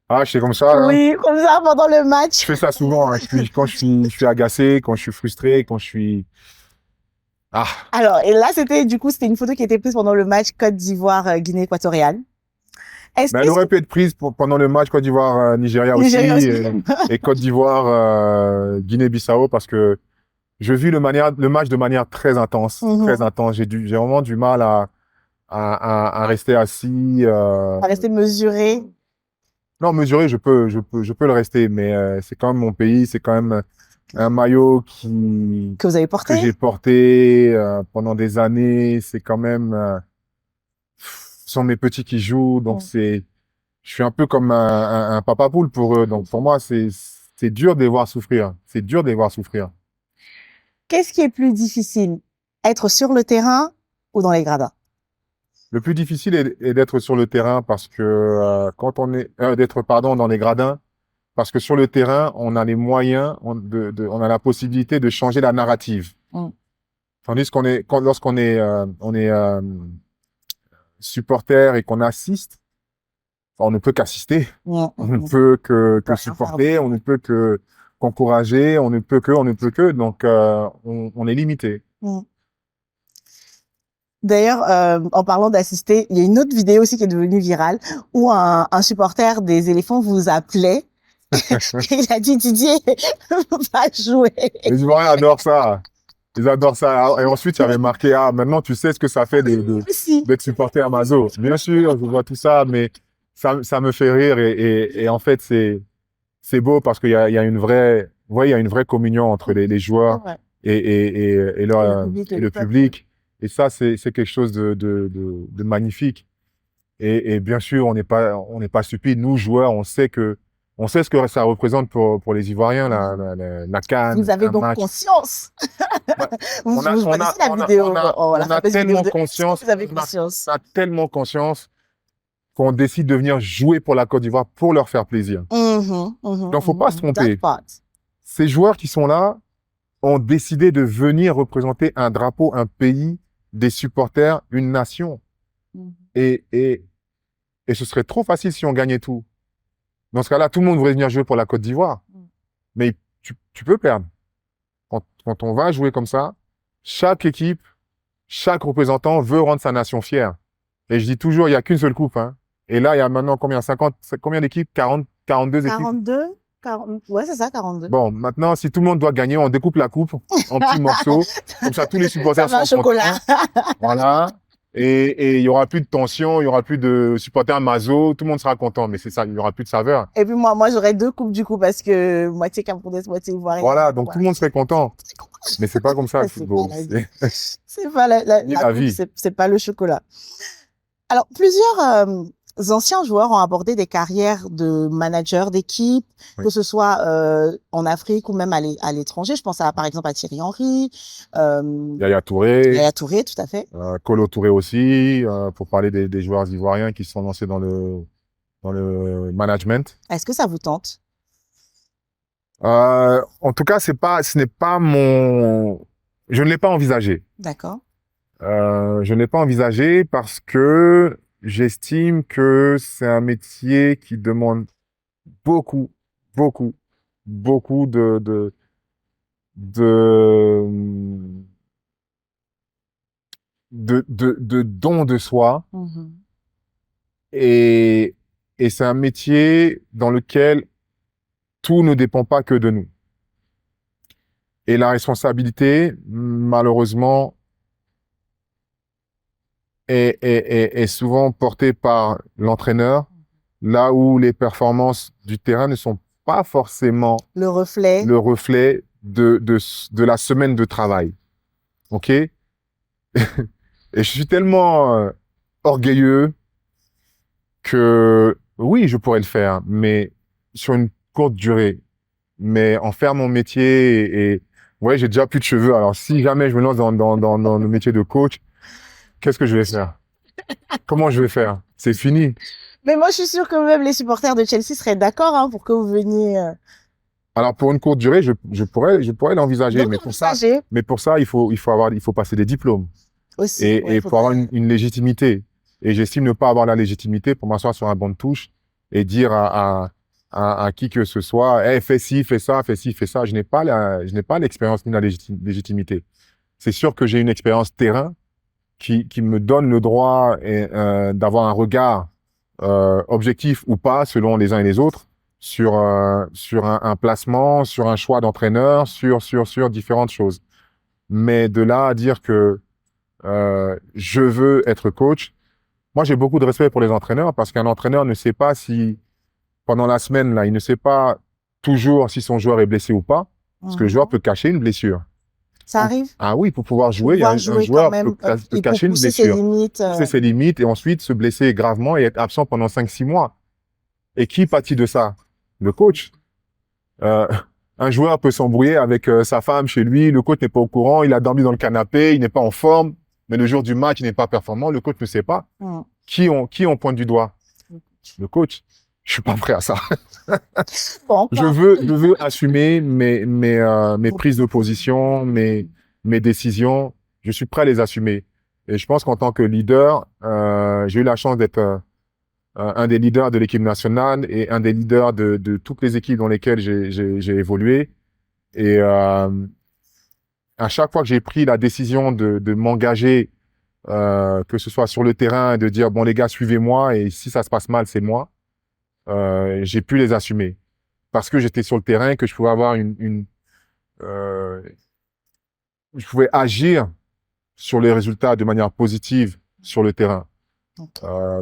Ah, je suis comme ça. Oui, comme ça pendant le match. Je fais ça souvent. Hein. Quand je suis agacé, quand je suis frustré, quand je suis... Ah. Alors, et là, c'était une photo qui était prise pendant le match Côte d'Ivoire-Guinée équatoriale. Elle aurait pu être prise pendant le match Côte d'Ivoire-Nigeria aussi. Et Côte d'Ivoire-Guinée-Bissau parce que je vis le match de manière très intense. Très intense. J'ai vraiment du mal à rester assis. À rester mesuré. Non, mesuré, je peux le rester, mais c'est quand même mon pays, c'est quand même un maillot que vous avez porté, que j'ai porté pendant des années. C'est quand même ce sont mes petits qui jouent, donc je suis un peu comme un papa poule pour eux. Donc pour moi, c'est dur de les voir souffrir. C'est dur de les voir souffrir. Qu'est-ce qui est plus difficile, être sur le terrain ou dans les gradins? Le plus difficile est d'être sur le terrain parce que quand on est dans les gradins, parce que sur le terrain, on a les moyens, on a la possibilité de changer la narrative. Tandis lorsqu'on est supporter et qu'on assiste, on ne peut qu'assister. On ne peut que supporter, on ne peut que qu'encourager, on ne peut que. Donc on est limité. D'ailleurs, en parlant d'assister, il y a une autre vidéo aussi qui est devenue virale où un supporter des éléphants vous appelait. Il a dit Didier, va jouer. Les Ivoiriens adorent ça. Ils adorent ça. Et ensuite, il y avait marqué maintenant tu sais ce que ça fait d'être supporter Amazo. Bien sûr, je vois tout ça, mais ça me fait rire et en fait c'est beau parce qu'il y a une vraie communion entre les joueurs et le public. Et ça, c'est quelque chose de magnifique. Et bien sûr, on n'est pas stupide. Nous, joueurs, on sait ce que ça représente pour les Ivoiriens, la CAN. Vous avez donc conscience. On a tellement conscience. On a tellement conscience qu'on décide de venir jouer pour la Côte d'Ivoire pour leur faire plaisir. Donc, faut pas se tromper. Ces joueurs qui sont là ont décidé de venir représenter un drapeau, un pays, des supporters, une nation. Et ce serait trop facile si on gagnait tout. Dans ce cas-là, tout le monde voudrait venir jouer pour la Côte d'Ivoire. Mais tu peux perdre. quand on va jouer comme ça, chaque équipe, chaque représentant veut rendre sa nation fière. Et je dis toujours, il n'y a qu'une seule coupe, hein. Et là, il y a maintenant combien? 50, combien d'équipes? 40, 42 équipes? 42, 40, ouais, c'est ça, 42. Bon, maintenant, si tout le monde doit gagner, on découpe la coupe en petits morceaux. Comme ça, tous les Ça supporters fait un seront chocolat. contents. Voilà. Et il y aura plus de tension, il y aura plus de supporters maso, tout le monde sera content. Mais c'est ça, il y aura plus de saveur. Et puis moi, j'aurais 2 coupes du coup parce que moitié camerounaise, moitié ivoirienne. Voilà, donc tout Voilà. le monde serait content. Mais c'est pas comme ça, le C'est football. pas la vie. C'est pas la Ni la coupe, vie. c'est pas le chocolat. Alors, plusieurs anciens joueurs ont abordé des carrières de manager d'équipe, Oui. que ce soit en Afrique ou même à l'étranger. Je pense par exemple à Thierry Henry, Yaya Touré, Yaya Touré, tout à fait. Kolo Touré aussi, pour parler des joueurs ivoiriens qui se sont lancés dans le management. Est-ce que ça vous tente? En tout cas, ce n'est pas je ne l'ai pas envisagé. D'accord. Je ne l'ai pas envisagé parce que j'estime que c'est un métier qui demande beaucoup, beaucoup, beaucoup de, de don de soi. Mhm. Et c'est un métier dans lequel tout ne dépend pas que de nous. Et la responsabilité, malheureusement, est souvent portée par l'entraîneur, là où les performances du terrain ne sont pas forcément Le reflet. le reflet de la semaine de travail. OK? Et je suis tellement orgueilleux que oui, je pourrais le faire, mais sur une courte durée. Mais en faire mon métier ouais, j'ai déjà plus de cheveux. Alors, si jamais je me lance dans le métier de coach, qu'est-ce que je vais faire? Comment je vais faire? C'est fini. Mais moi, je suis sûre que même les supporters de Chelsea seraient d'accord hein, pour que vous veniez. Alors, pour une courte durée, je pourrais l'envisager. Donc, envisager Mais pour ça, il faut passer des diplômes. aussi. Et il faut avoir une légitimité. Et j'estime ne pas avoir la légitimité pour m'asseoir sur un banc de touche et dire à qui que ce soit, hey, fais ci, fais ça, fais ci, fais ça. Je n'ai pas l'expérience ni la légitimité. C'est sûr que j'ai une expérience terrain qui me donne le droit d'avoir un regard objectif ou pas, selon les uns et les autres, sur un placement, sur un choix d'entraîneur, sur différentes choses. Mais de là à dire que je veux être coach, moi j'ai beaucoup de respect pour les entraîneurs parce qu'un entraîneur ne sait pas si, pendant la semaine, là, il ne sait pas toujours si son joueur est blessé ou pas, parce que le joueur peut cacher une blessure. Ça arrive? Ah oui, pour pouvoir jouer, Pouvoir un jouer joueur quand même, peut et cacher pour une pousser ses blessure. limites. Pousser ses limites et ensuite se blesser gravement et être absent pendant 5-6 mois. Et qui pâtit de ça? Le coach. Un joueur peut s'embrouiller avec sa femme chez lui, le coach n'est pas au courant, il a dormi dans le canapé, il n'est pas en forme, mais le jour du match, il n'est pas performant, le coach ne sait pas. Qui on pointe du doigt? Le coach. Je suis pas prêt à ça. Bon, Je veux assumer mes prises de position, mes décisions. Je suis prêt à les assumer. Et je pense qu'en tant que leader, j'ai eu la chance d'être un des leaders de l'équipe nationale et un des leaders de toutes les équipes dans lesquelles j'ai évolué. Et à chaque fois que j'ai pris la décision de m'engager, que ce soit sur le terrain, de dire bon les gars suivez-moi et si ça se passe mal c'est moi, j'ai pu les assumer parce que j'étais sur le terrain, que je pouvais avoir je pouvais agir sur les résultats de manière positive sur le terrain.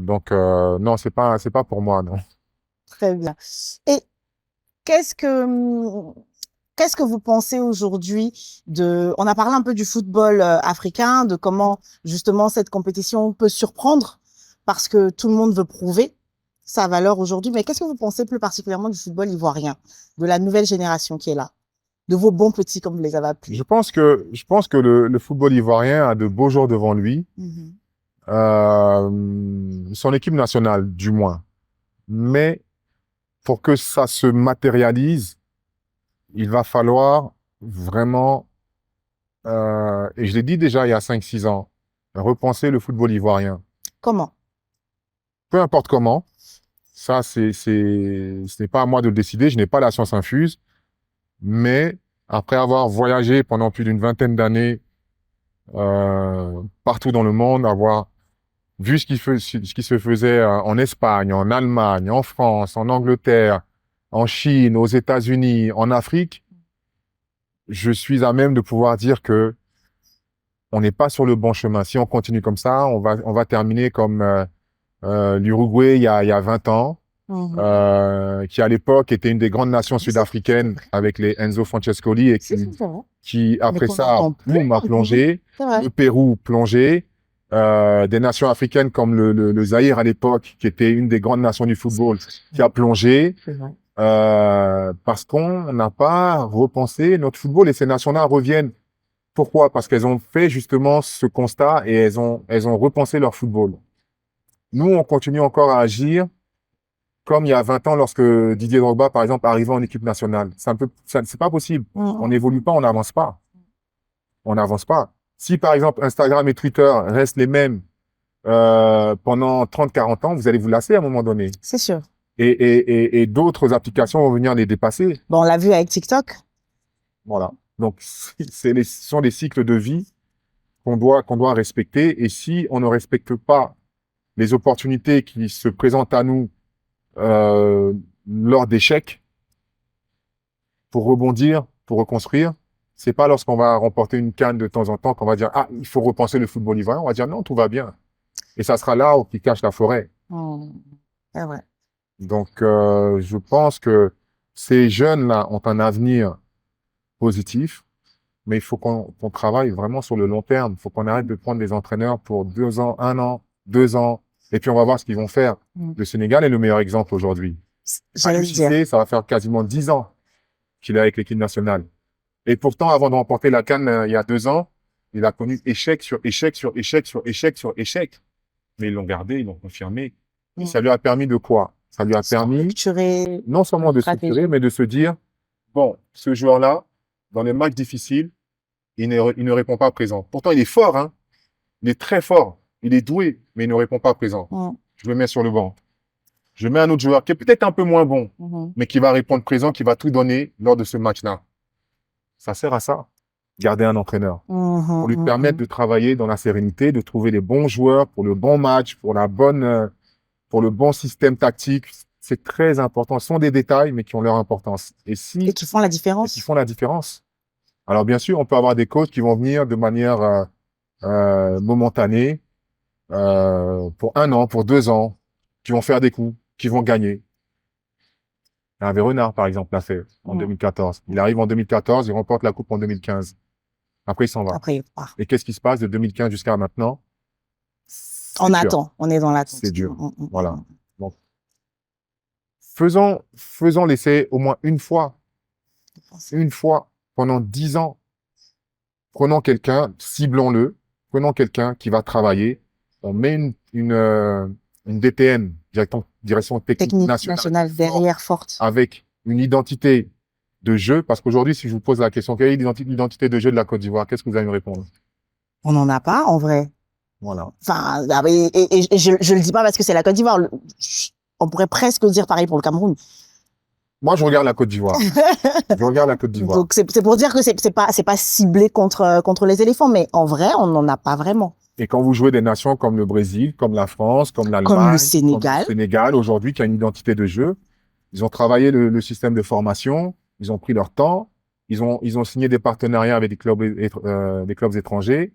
Donc non, c'est pas pour moi, non. très bien. Et qu'est-ce que vous pensez aujourd'hui on a parlé un peu du football africain, de comment justement cette compétition peut surprendre parce que tout le monde veut prouver sa valeur aujourd'hui. Mais qu'est-ce que vous pensez plus particulièrement du football ivoirien, de la nouvelle génération qui est là, de vos bons petits comme vous les avez appelés? Je pense que le football ivoirien a de beaux jours devant lui. Son équipe nationale, du moins. Mais pour que ça se matérialise, il va falloir vraiment, et je l'ai dit déjà il y a 5-6 ans, repenser le football ivoirien. Comment? Peu importe comment, ça ce n'est pas à moi de le décider, je n'ai pas la science infuse, mais après avoir voyagé pendant plus d'une vingtaine d'années partout dans le monde, avoir vu ce qui se faisait en Espagne, en Allemagne, en France, en Angleterre, en Chine, aux États-Unis, en Afrique, je suis à même de pouvoir dire que on n'est pas sur le bon chemin. Si on continue comme ça, on va terminer comme l'Uruguay il y a 20 ans, qui à l'époque était une des grandes nations sud-africaines avec les Enzo Francescoli et C'est vrai. qui après qu'on ça, n'entend plus. boum, a plongé, C'est vrai. le Pérou plongé, des nations africaines comme le Zaïre à l'époque, qui était une des grandes nations du football, qui a plongé, C'est vrai. parce qu'on n'a pas repensé notre football et ces nations-là reviennent. Pourquoi? Parce qu'elles ont fait justement ce constat et elles ont repensé leur football. Nous, on continue encore à agir comme il y a 20 ans lorsque Didier Drogba, par exemple, arrivait en équipe nationale. C'est pas possible. On n'évolue pas, on n'avance pas. On n'avance pas. Si, par exemple, Instagram et Twitter restent les mêmes pendant 30, 40 ans, vous allez vous lasser à un moment donné. C'est sûr. Et d'autres applications vont venir les dépasser. Bon, on l'a vu avec TikTok. Voilà. Donc, ce sont des cycles de vie qu'on doit respecter. Et si on ne respecte pas les opportunités qui se présentent à nous lors d'échecs, pour rebondir, pour reconstruire, c'est pas lorsqu'on va remporter une CAN de temps en temps qu'on va dire ah il faut repenser le football ivoirien. On va dire non, tout va bien. Et ça sera là où qui cache la forêt. C'est vrai. Donc je pense que ces jeunes-là ont un avenir positif, mais il faut qu'on travaille vraiment sur le long terme. Il faut qu'on arrête de prendre des entraîneurs pour 2 ans, 1 an, 2 ans, et puis on va voir ce qu'ils vont faire. Le Sénégal est le meilleur exemple aujourd'hui. J'allais le dire. Cissé, ça va faire quasiment 10 ans qu'il est avec l'équipe nationale. Et pourtant, avant de remporter la CAN il y a 2 ans, il a connu échec sur échec sur échec sur échec sur échec. Mais ils l'ont gardé, ils l'ont confirmé. Et ça lui a permis de quoi? Ça lui a permis Structurer. non seulement de structurer, mais de se dire, bon, ce joueur-là, dans les matchs difficiles, il ne répond pas présent. Pourtant, il est fort, hein. Il est très fort. Il est doué, mais il ne répond pas présent. Je le mets sur le banc. Je mets un autre joueur qui est peut-être un peu moins bon, mais qui va répondre présent, qui va tout donner lors de ce match-là. Ça sert à ça, garder un entraîneur. Pour lui permettre de travailler dans la sérénité, de trouver les bons joueurs pour le bon match, pour le bon système tactique. C'est très important. Ce sont des détails, mais qui ont leur importance. Et qui font la différence. Et qui font la différence. Alors, bien sûr, on peut avoir des coachs qui vont venir de manière momentanée, pour 1 an, pour 2 ans, qui vont faire des coups, qui vont gagner. Hervé Renard, par exemple, l'a fait en 2014. Il arrive en 2014, il remporte la coupe en 2015. Après, il s'en va. Après, il part. Et qu'est-ce qui se passe de 2015 jusqu'à maintenant? On attend, on est dans l'attente. C'est dur. Voilà. Donc, faisons l'essai au moins une fois pendant 10 ans. Prenons quelqu'un, ciblons-le, prenons quelqu'un qui va travailler. On met une DTN, direction technique nationale derrière forte. Avec une identité de jeu, parce qu'aujourd'hui, si je vous pose la question, quelle est l'identité de jeu de la Côte d'Ivoire, qu'est-ce que vous allez me répondre? On n'en a pas, en vrai. Voilà. Enfin, et je le dis pas parce que c'est la Côte d'Ivoire. On pourrait presque dire pareil pour le Cameroun. Moi, je regarde la Côte d'Ivoire. Je regarde la Côte d'Ivoire. Donc, c'est pour dire que c'est pas ciblé contre les éléphants, mais en vrai, on n'en a pas vraiment. Et quand vous jouez des nations comme le Brésil, comme la France, comme l'Allemagne, comme le Sénégal, aujourd'hui, qui a une identité de jeu, ils ont travaillé le système de formation, ils ont pris leur temps, ils ont signé des partenariats avec des clubs étrangers,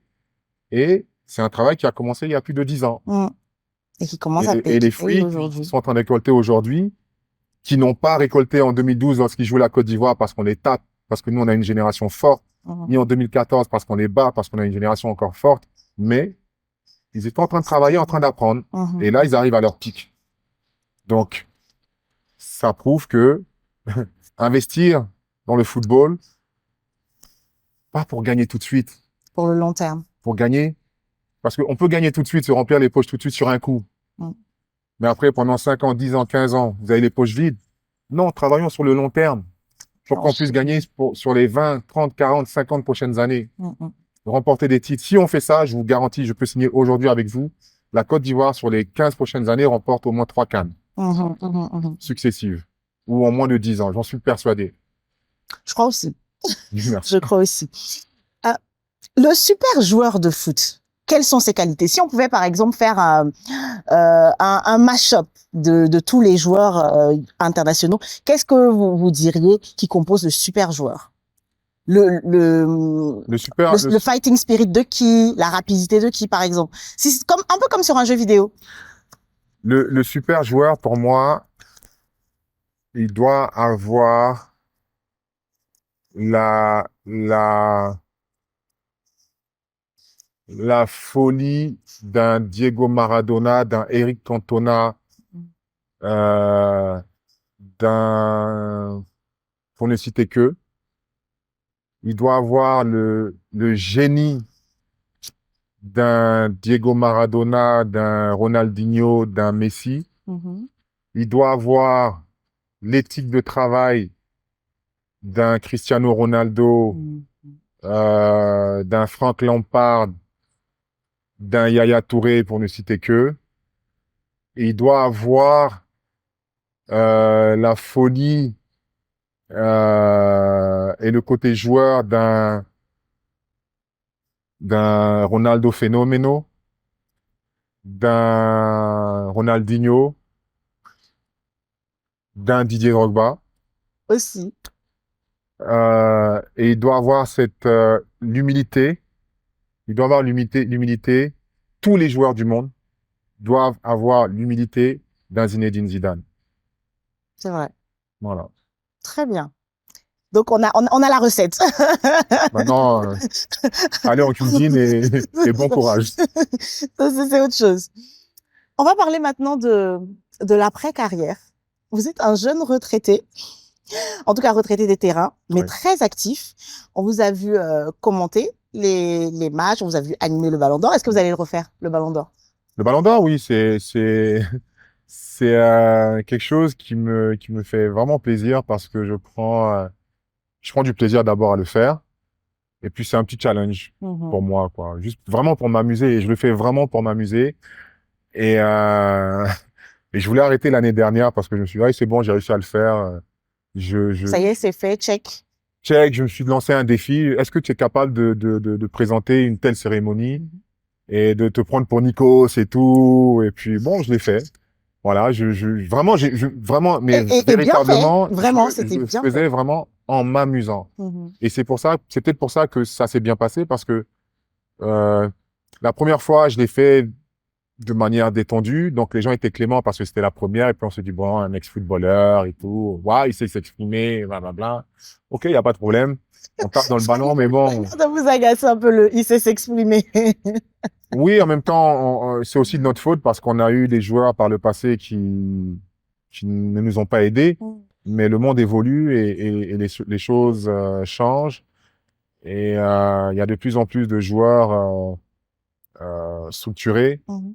et c'est un travail qui a commencé il y a plus de 10 ans. Et qui commence à payer. Et les fruits qu'ils sont en train de récolter aujourd'hui, qui n'ont pas récolté en 2012 lorsqu'ils jouaient la Côte d'Ivoire parce qu'on les tape, parce que nous, on a une génération forte, ni en 2014 parce qu'on les bat, parce qu'on a une génération encore forte, mais ils étaient en train de travailler, en train d'apprendre. Et là, ils arrivent à leur pic. Donc, ça prouve que investir dans le football, pas pour gagner tout de suite. Pour le long terme. Pour gagner. Parce qu'on peut gagner tout de suite, se remplir les poches tout de suite sur un coup. Mais après, pendant 5 ans, 10 ans, 15 ans, vous avez les poches vides. Non, travaillons sur le long terme. Pour qu'on puisse gagner sur les 20, 30, 40, 50 prochaines années. Remporter des titres. Si on fait ça, je vous garantis, je peux signer aujourd'hui avec vous, la Côte d'Ivoire, sur les 15 prochaines années, remporte au moins 3 CAN successives. Ou en moins de 10 ans. J'en suis persuadé. Je crois aussi. Je Merci. crois aussi. Euh, le super joueur de foot, quelles sont ses qualités? Si on pouvait, par exemple, faire un mash-up de tous les joueurs internationaux, qu'est-ce que vous diriez qui compose le super joueur? Le, le, Le super, le, le fighting spirit de qui? La rapidité de qui, par exemple? Si, c'est comme, un peu comme sur un jeu vidéo. le super joueur, pour moi, il doit avoir la, la, la folie d'un Diego Maradona, d'un Eric Cantona, euh, d'un, pour ne citer que. Il doit avoir le génie d'un Diego Maradona, d'un Ronaldinho, d'un Messi. Mhm. Il doit avoir l'éthique de travail d'un Cristiano Ronaldo, Mhm. d'un Frank Lampard, d'un Yaya Touré, pour ne citer que. Et il doit avoir la folie et le côté joueur d'un Ronaldo Fenomeno, d'un Ronaldinho, d'un Didier Drogba. Aussi. Et il doit avoir cette l'humilité. Il doit avoir l'humilité. Tous les joueurs du monde doivent avoir l'humilité d'un Zinedine Zidane. C'est vrai. Voilà. Très bien. Donc, on a la recette. Maintenant, allez en cuisine et bon courage. Ça, c'est autre chose. On va parler maintenant de l'après-carrière. Vous êtes un jeune retraité, en tout cas retraité des terrains, mais Oui. très actif. On vous a vu commenter les matchs, on vous a vu animer le Ballon d'Or. Est-ce que vous allez le refaire, le Ballon d'Or? Le Ballon d'Or, oui, c'est quelque chose qui me fait vraiment plaisir parce que je prends du plaisir d'abord à le faire. Et puis, c'est un petit challenge pour Mhm. moi, quoi. Juste vraiment pour m'amuser. Et je le fais vraiment pour m'amuser. Et, et je voulais arrêter l'année dernière parce que je me suis dit, ah, c'est bon, j'ai réussi à le faire. Je Ça y est, c'est fait, check. check, je me suis lancé un défi. Est-ce que tu es capable de présenter une telle cérémonie Mhm. et de te prendre pour Nikos et tout? Et puis, bon, je l'ai fait. Voilà, vraiment, vraiment, mais Et bien fait, véritablement, vraiment, je c'était le bien fait. faisais vraiment en m'amusant. Mhm. Et c'est pour ça, c'est peut-être pour ça que ça s'est bien passé parce que euh, la première fois, je l'ai fait de manière détendue. Donc, les gens étaient cléments parce que c'était la première. Et puis, on se dit, bon, un ex-footballeur et tout. Ouais, il sait s'exprimer, blablabla. OK, il n'y a pas de problème. On tape dans le ballon, mais Ça a bon. l'air de vous agacer un peu il sait s'exprimer. Oui, en même temps, c'est aussi de notre faute parce qu'on a eu des joueurs par le passé qui ne nous ont pas aidés. Mais le monde évolue et les choses changent. Et il y a de plus en plus de joueurs structurés Mhm.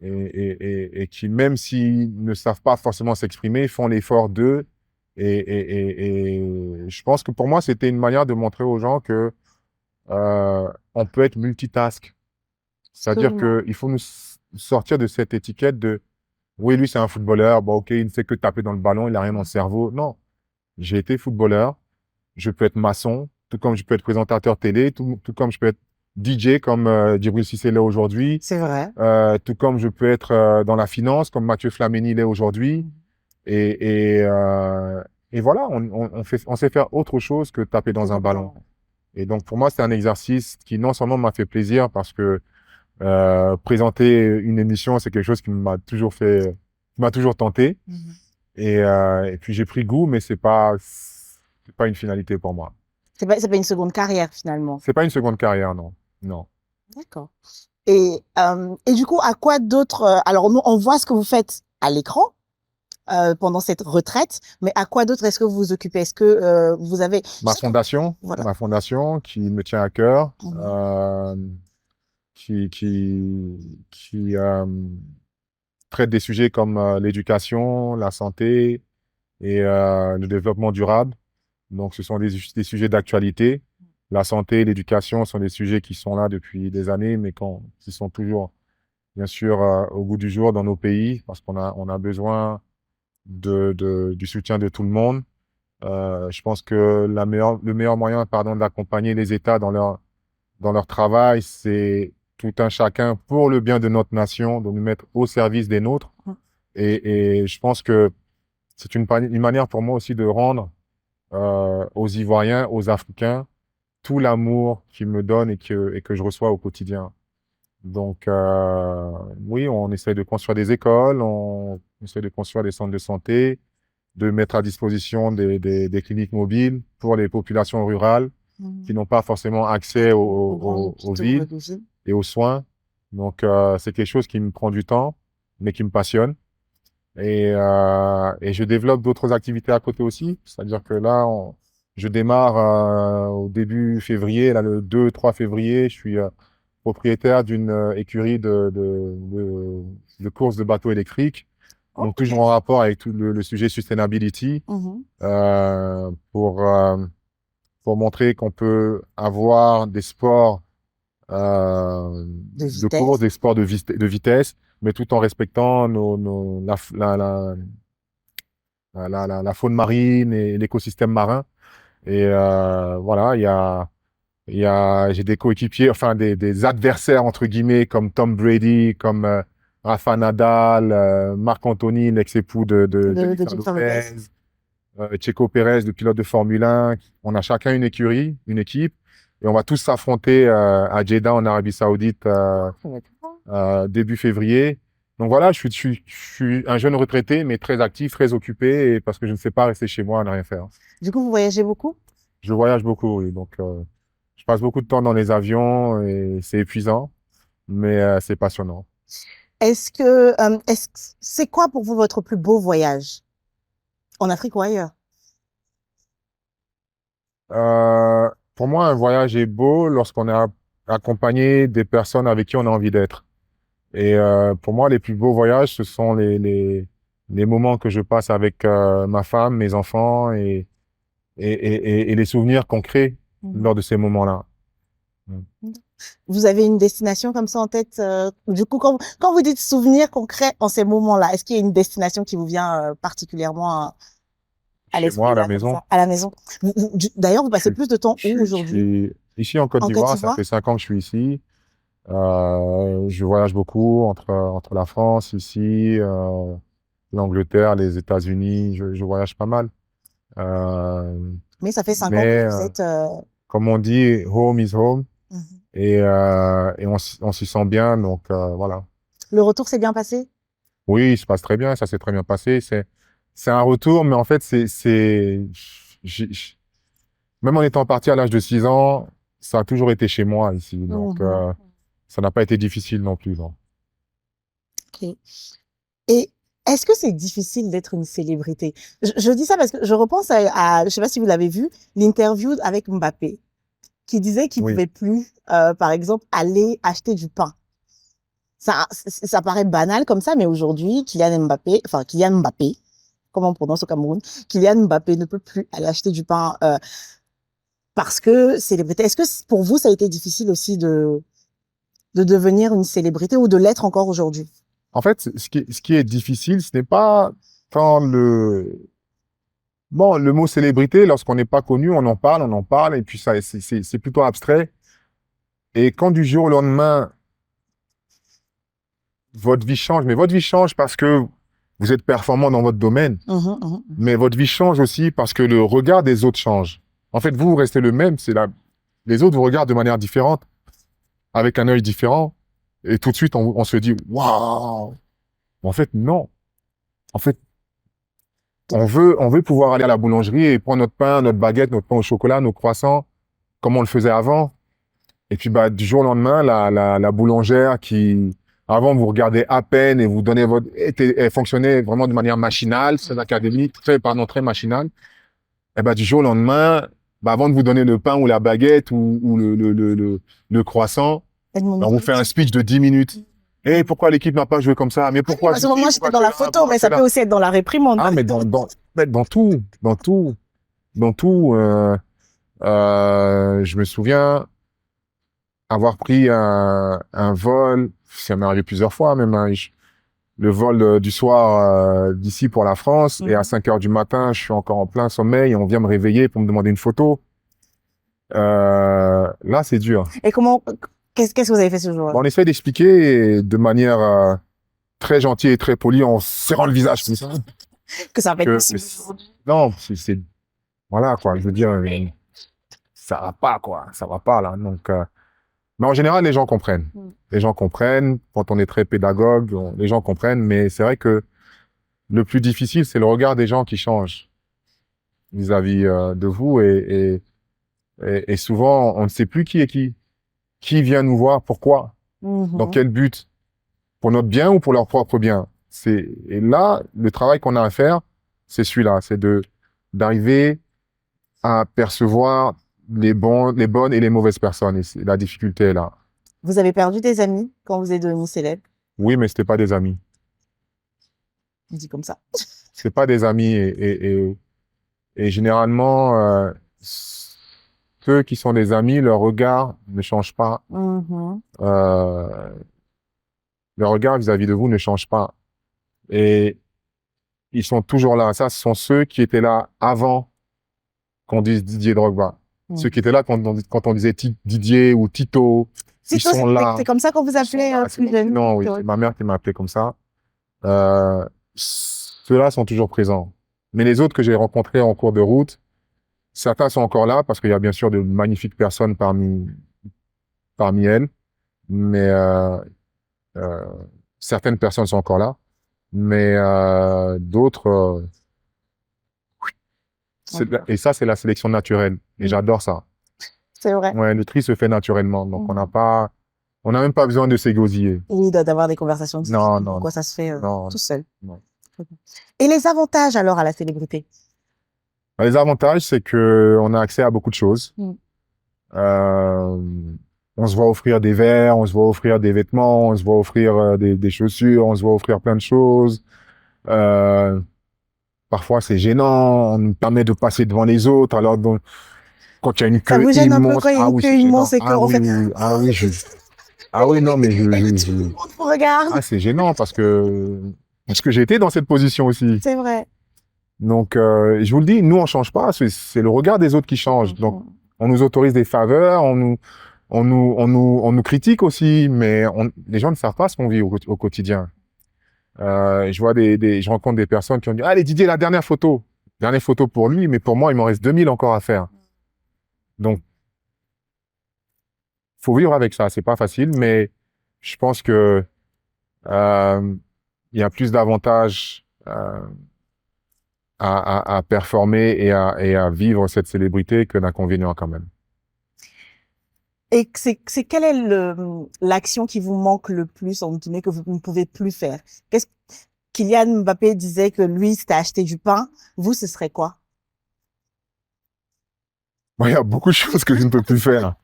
et qui, même s'ils ne savent pas forcément s'exprimer, font l'effort d'eux. Et je pense que pour moi, c'était une manière de montrer aux gens que on peut être multitask. C'est-à-dire Absolument. qu'il faut nous sortir de cette étiquette de oui, lui, c'est un footballeur, bon, ok, il ne sait que taper dans le ballon, il n'a rien dans le cerveau. Non, j'ai été footballeur, je peux être maçon, tout comme je peux être présentateur télé, tout comme je peux être DJ, comme Djibril Cissé l'est aujourd'hui. C'est vrai. Tout comme je peux être dans la finance, comme Mathieu Flamini l'est aujourd'hui. Et, et, euh, et voilà, on sait faire autre chose que taper Que dans un dans le ballon. ballon. Et donc, pour moi, c'est un exercice qui non seulement m'a fait plaisir parce que présenter une émission, c'est quelque chose qui qui m'a toujours tenté. Mhm. Et puis, j'ai pris goût, mais c'est pas une finalité pour moi. C'est pas une seconde carrière finalement. C'est pas une seconde carrière, non. Non. D'accord. Et du coup, à quoi d'autre alors, nous, on voit ce que vous faites à l'écran pendant cette retraite, mais à quoi d'autre est-ce que vous vous occupez? Est-ce que vous avez... Je sais que... Voilà. Ma fondation qui me tient à cœur, Mhm. qui traite des sujets comme l'éducation, la santé et le développement durable. Donc, ce sont des sujets d'actualité. La santé et l'éducation sont des sujets qui sont là depuis des années, mais qui sont toujours, bien sûr, au goût du jour dans nos pays, parce on a besoin du soutien de tout le monde. Je pense que le meilleur moyen, pardon, d'accompagner les États dans leur travail, c'est tout un chacun pour le bien de notre nation, de nous mettre au service des nôtres. Et je pense que c'est une manière pour moi aussi de rendre aux Ivoiriens, aux Africains, tout l'amour qu'ils me donnent et que je reçois au quotidien. Donc, oui, on essaie de construire des écoles, on essaie de construire des centres de santé, de mettre à disposition des cliniques mobiles pour les populations rurales qui n'ont pas forcément accès aux villes et aux soins. Donc, c'est quelque chose qui me prend du temps, mais qui me passionne. Et je développe d'autres activités à côté aussi. C'est-à-dire que là, je démarre au début février, là, le 2-3 février, je suis propriétaire d'une écurie de courses de bateaux électriques. Donc, Ok. toujours en rapport avec tout le sujet sustainability, euh, pour, euh, pour montrer qu'on peut avoir des sports De de course, vitesse. des sports de vitesse, mais tout en respectant la faune marine et l'écosystème marin. Et voilà, j'ai des coéquipiers, enfin des adversaires entre guillemets comme Tom Brady, comme Rafa Nadal, Marc Anthony, l'ex-époux de De Jennifer Jennifer Lopez, Lopez. Checo Pérez, le pilote de Formule 1. On a chacun une écurie, une équipe, et on va tous s'affronter à Jeddah en Arabie Saoudite début février. Donc voilà, je suis un jeune retraité, mais très actif, très occupé, et parce que je ne sais pas rester chez moi à ne rien faire. Du coup, vous voyagez beaucoup? Je voyage beaucoup, oui, donc je passe beaucoup de temps dans les avions et c'est épuisant, mais c'est passionnant. C'est quoi pour vous votre plus beau voyage? En Afrique ou ailleurs? Pour moi, un voyage est beau lorsqu'on est accompagné des personnes avec qui on a envie d'être. Et pour moi, les plus beaux voyages, ce sont les moments que je passe avec ma femme, mes enfants et les souvenirs qu'on crée lors de ces moments-là. Mm. Vous avez une destination comme ça en tête? Du coup, quand vous dites souvenirs concrets en ces moments-là, est-ce qu'il y a une destination qui vous vient particulièrement à Chez moi, l'esprit à la là, comme maison. ça, à la maison? D'ailleurs, vous passez Je, plus de temps où je aujourd'hui? suis ici en Côte En Côte d'Ivoire, ça d'Ivoire? fait 5 ans que je suis ici. Je voyage beaucoup entre la France, ici, l'Angleterre, les États-Unis. Je voyage pas mal. Euh, Mais ça fait 5 ans que mais vous êtes. comme on dit, home is home. Mhm. Et on s'y sent bien. Donc voilà. Le retour s'est bien passé? Oui, il se passe très bien. Ça s'est très bien passé. C'est un retour, mais en fait, j'ai- j'- même en étant parti à l'âge de 6 ans, ça a toujours été chez moi ici. Donc, Mhm. ça n'a pas été difficile non plus. Non. Ok. Et est-ce que c'est difficile d'être une célébrité? Je dis ça parce que je repense je sais pas si vous l'avez vu, l'interview avec Mbappé, qui disait qu'il Oui. pouvait plus, par exemple, aller acheter du pain. Ça paraît banal comme ça, mais aujourd'hui, Kylian Mbappé, comment on prononce au Cameroun, Kylian Mbappé ne peut plus aller acheter du pain parce que célébrité. Est-ce que pour vous, ça a été difficile aussi de devenir une célébrité ou de l'être encore aujourd'hui? En fait, ce qui est difficile, ce n'est pas tant bon, le mot célébrité, lorsqu'on n'est pas connu, on en parle, et puis ça, c'est plutôt abstrait. Et quand du jour au lendemain, votre vie change, mais votre vie change parce que vous êtes performant dans votre domaine, Mhm, mhm. mais votre vie change aussi parce que le regard des autres change. En fait, vous restez le même, les autres vous regardent de manière différente, avec un œil différent, et tout de suite, on se dit, waouh! En fait, non. En fait, on veut pouvoir aller à la boulangerie et prendre notre pain, notre baguette, notre pain au chocolat, nos croissants, comme on le faisait avant. Et puis, bah, du jour au lendemain, la boulangère qui, avant, vous regardait à peine et vous donnait elle fonctionnait vraiment de manière machinale, très académique, très machinale. Et bah, du jour au lendemain, bah, avant de vous donner le pain ou la baguette ou le croissant, bah, on vous fait un speech de 10 minutes. Et pourquoi l'équipe n'a pas joué comme ça? Mais pourquoi À ce ceci? moment, j'étais Pourquoi dans la cela? photo, Pourquoi mais ça peut cela? aussi être dans la réprimande. Ah, mais dans tout, dans tout, je me souviens avoir pris un vol, ça m'est arrivé plusieurs fois même, hein, le vol du soir d'ici pour la France, et à 5 heures du matin, je suis encore en plein sommeil, et on vient me réveiller pour me demander une photo. Là, c'est dur. Et qu'est-ce que vous avez fait ce jour-là? Bon, on essaie d'expliquer de manière très gentille et très polie, en serrant le visage comme ça. Que ça va être Que, possible. non, voilà, quoi, je veux dire, ça va pas, quoi, ça va pas, là. Donc, mais en général, les gens comprennent. Les gens comprennent, quand on est très pédagogue, les gens comprennent, mais c'est vrai que le plus difficile, c'est le regard des gens qui change vis-à-vis de vous, et souvent, on ne sait plus qui est qui. Qui vient nous voir, pourquoi, dans quel but, pour notre bien ou pour leur propre bien. Et là, le travail qu'on a à faire, c'est celui-là, c'est d'arriver à percevoir les bonnes et les mauvaises personnes. Et la difficulté est là. Vous avez perdu des amis quand vous êtes devenu célèbre? Oui, mais c'était pas des amis. On dit comme ça. C'est pas des amis, et généralement, ceux qui sont des amis, leur regard ne change pas. Le regard vis-à-vis de vous ne change pas. Et ils sont toujours là. Ça, ce sont ceux qui étaient là avant qu'on dise Didier Drogba. Ceux qui étaient là quand on disait Didier ou Tito. Ils sont là. C'est comme ça qu'on vous appelait plus jeune? Non, oui, c'est ma mère qui m'a appelé comme ça. Ceux-là sont toujours présents. Mais les autres que j'ai rencontrés en cours de route, certains sont encore là parce qu'il y a bien sûr de magnifiques personnes parmi elles. Mais certaines personnes sont encore là. Mais d'autres... et ça, c'est la sélection naturelle. Et j'adore ça. C'est vrai. Ouais, le tri se fait naturellement. Donc, on n'a même pas besoin de s'égosiller. Oui, d'avoir des conversations. Non. Pourquoi ça se fait tout seul? Non. Et les avantages, alors, à la célébrité? Les avantages, c'est que on a accès à beaucoup de choses. On se voit offrir des verres, on se voit offrir des vêtements, on se voit offrir des chaussures, on se voit offrir plein de choses. Parfois, c'est gênant. On nous permet de passer devant les autres. Alors, quand il y a une queue ça vous gêne immense, un peu quand il y a une queue immense et qu'on fait... non, mais Regarde. c'est gênant parce que j'ai été dans cette position aussi. C'est vrai. Donc, je vous le dis, nous, on change pas. C'est le regard des autres qui change. Donc, on nous autorise des faveurs, on nous critique aussi, mais les gens ne savent pas ce qu'on vit au quotidien. Je rencontre des personnes qui ont dit, allez, Didier, la dernière photo. Dernière photo pour lui, mais pour moi, il m'en reste 2000 encore à faire. Donc, faut vivre avec ça. C'est pas facile, mais je pense que il y a plus d'avantages à performer et à vivre cette célébrité que d'inconvénients quand même. Et c'est quelle est l'action qui vous manque le plus, en guillemets, que vous ne pouvez plus faire? Kylian Mbappé disait que lui, c'était acheter du pain. Vous, ce serait quoi? Bon, il y a beaucoup de choses que je ne peux plus faire.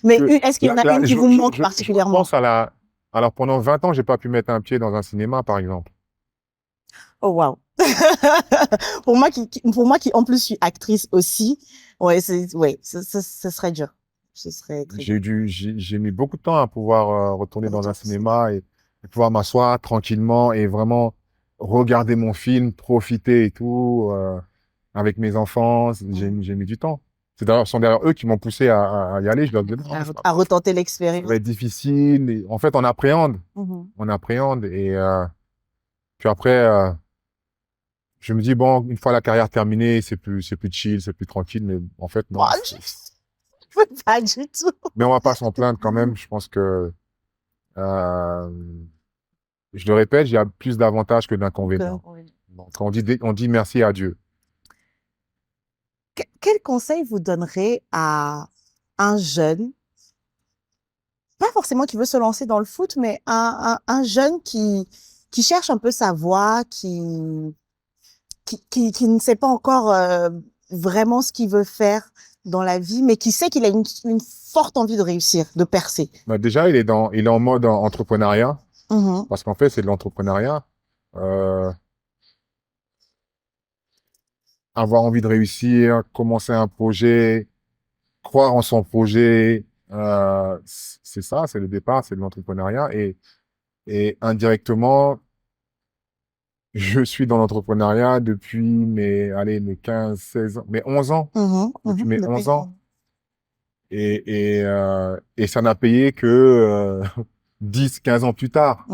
Mais est-ce qu'il y en a une qui vous manque particulièrement? Je pense alors, pendant 20 ans, j'ai pas pu mettre un pied dans un cinéma, par exemple. Oh, wow. Pour moi qui, en plus, suis actrice aussi, ouais, ce serait dur. Ce serait très dur. J'ai mis beaucoup de temps à pouvoir retourner dans un cinéma et pouvoir m'asseoir tranquillement et vraiment regarder mon film, profiter et tout, avec mes enfants. J'ai mis du temps. Ce sont d'ailleurs eux qui m'ont poussé à y aller. Je leur dis, à retenter l'expérience. Ça va être difficile. Et en fait, on appréhende. On appréhende. Et puis après, je me dis, bon, une fois la carrière terminée, c'est plus chill, c'est plus tranquille. Mais en fait, non. Pas du tout. Mais on va pas s'en plaindre quand même. Je pense que, je le répète, il y a plus d'avantages que d'inconvénients. Donc, on dit merci à Dieu. Quel conseil vous donnerez à un jeune, pas forcément qui veut se lancer dans le foot, mais un jeune qui cherche un peu sa voie, qui ne sait pas encore vraiment ce qu'il veut faire dans la vie, mais qui sait qu'il a une forte envie de réussir, de percer? Bah déjà, il est en mode entrepreneuriat, parce qu'en fait, c'est de l'entrepreneuriat. Avoir envie de réussir, commencer un projet, croire en son projet, c'est ça, c'est le départ, c'est de l'entrepreneuriat. Et indirectement, Je suis dans l'entrepreneuriat depuis mes 15, 16 ans, mes 11 ans, depuis mes 11 ans. Et ça n'a payé que 10, 15 ans plus tard.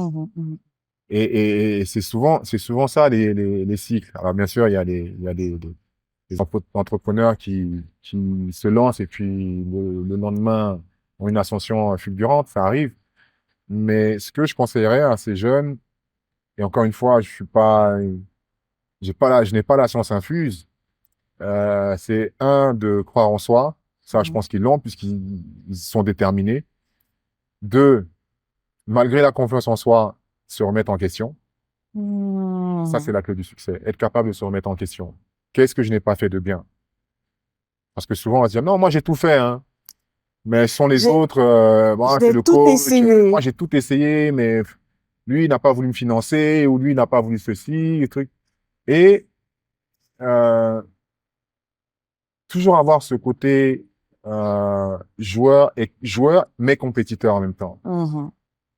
Et c'est souvent ça les cycles. Alors bien sûr, il y a des entrepreneurs qui se lancent et puis le lendemain ont une ascension fulgurante, ça arrive. Mais ce que je conseillerais à ces jeunes, et encore une fois, je n'ai pas la science infuse, c'est un, de croire en soi. Ça, je pense qu'ils l'ont puisqu'ils sont déterminés. Deux, malgré la confiance en soi, se remettre en question. Ça, c'est la clé du succès. Être capable de se remettre en question. Qu'est-ce que je n'ai pas fait de bien? Parce que souvent, on va se dire, non, moi, j'ai tout fait, hein. Mais ce sont les autres, bon, c'est J'ai le tout coach. essayé. Moi, j'ai tout essayé, mais lui, il n'a pas voulu me financer, ou lui, il n'a pas voulu ceci, et truc. Et, toujours avoir ce côté, joueur, mais compétiteur en même temps.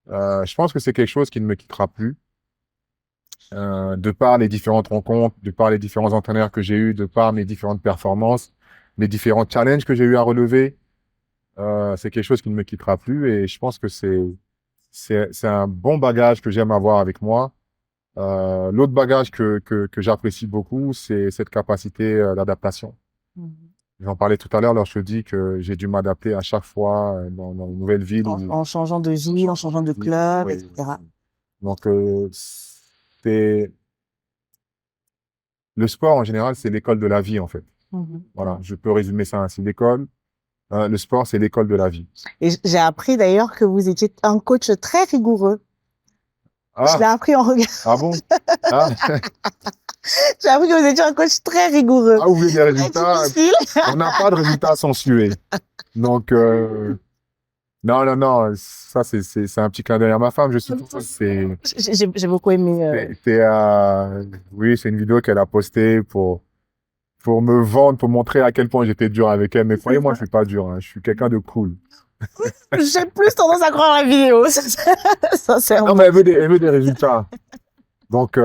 Je pense que c'est quelque chose qui ne me quittera plus. De par les différentes rencontres, de par les différents entraîneurs que j'ai eus, de par mes différentes performances, les différents challenges que j'ai eu à relever, c'est quelque chose qui ne me quittera plus et je pense que c'est un bon bagage que j'aime avoir avec moi. L'autre bagage que j'apprécie beaucoup, c'est cette capacité d'adaptation. J'en parlais tout à l'heure lorsque je dis que j'ai dû m'adapter à chaque fois dans une nouvelle ville. En changeant de ville, en changeant de club, Oui. etc. Donc, c'est le sport en général, c'est l'école de la vie en fait. Voilà, je peux résumer ça ainsi. Le sport, c'est l'école de la vie. Et j'ai appris d'ailleurs que vous étiez un coach très rigoureux. Je l'ai Ah, appris en regard. ah bon? Ah, J'ai appris que vous étiez un coach très rigoureux. ah, vous voulez des Très résultats? difficile. On n'a pas de résultats sans suer. Donc, non, non, non, ça, c'est un petit clin d'œil à ma femme. Je suis J'ai beaucoup aimé. oui, c'est une vidéo qu'elle a postée pour me vendre, pour montrer à quel point j'étais dur avec elle. Mais croyez-moi, je suis pas dur, hein. Je suis quelqu'un de cool. J'ai plus tendance à croire la vidéo, Non, sincèrement. mais elle veut des résultats. Donc, Donc,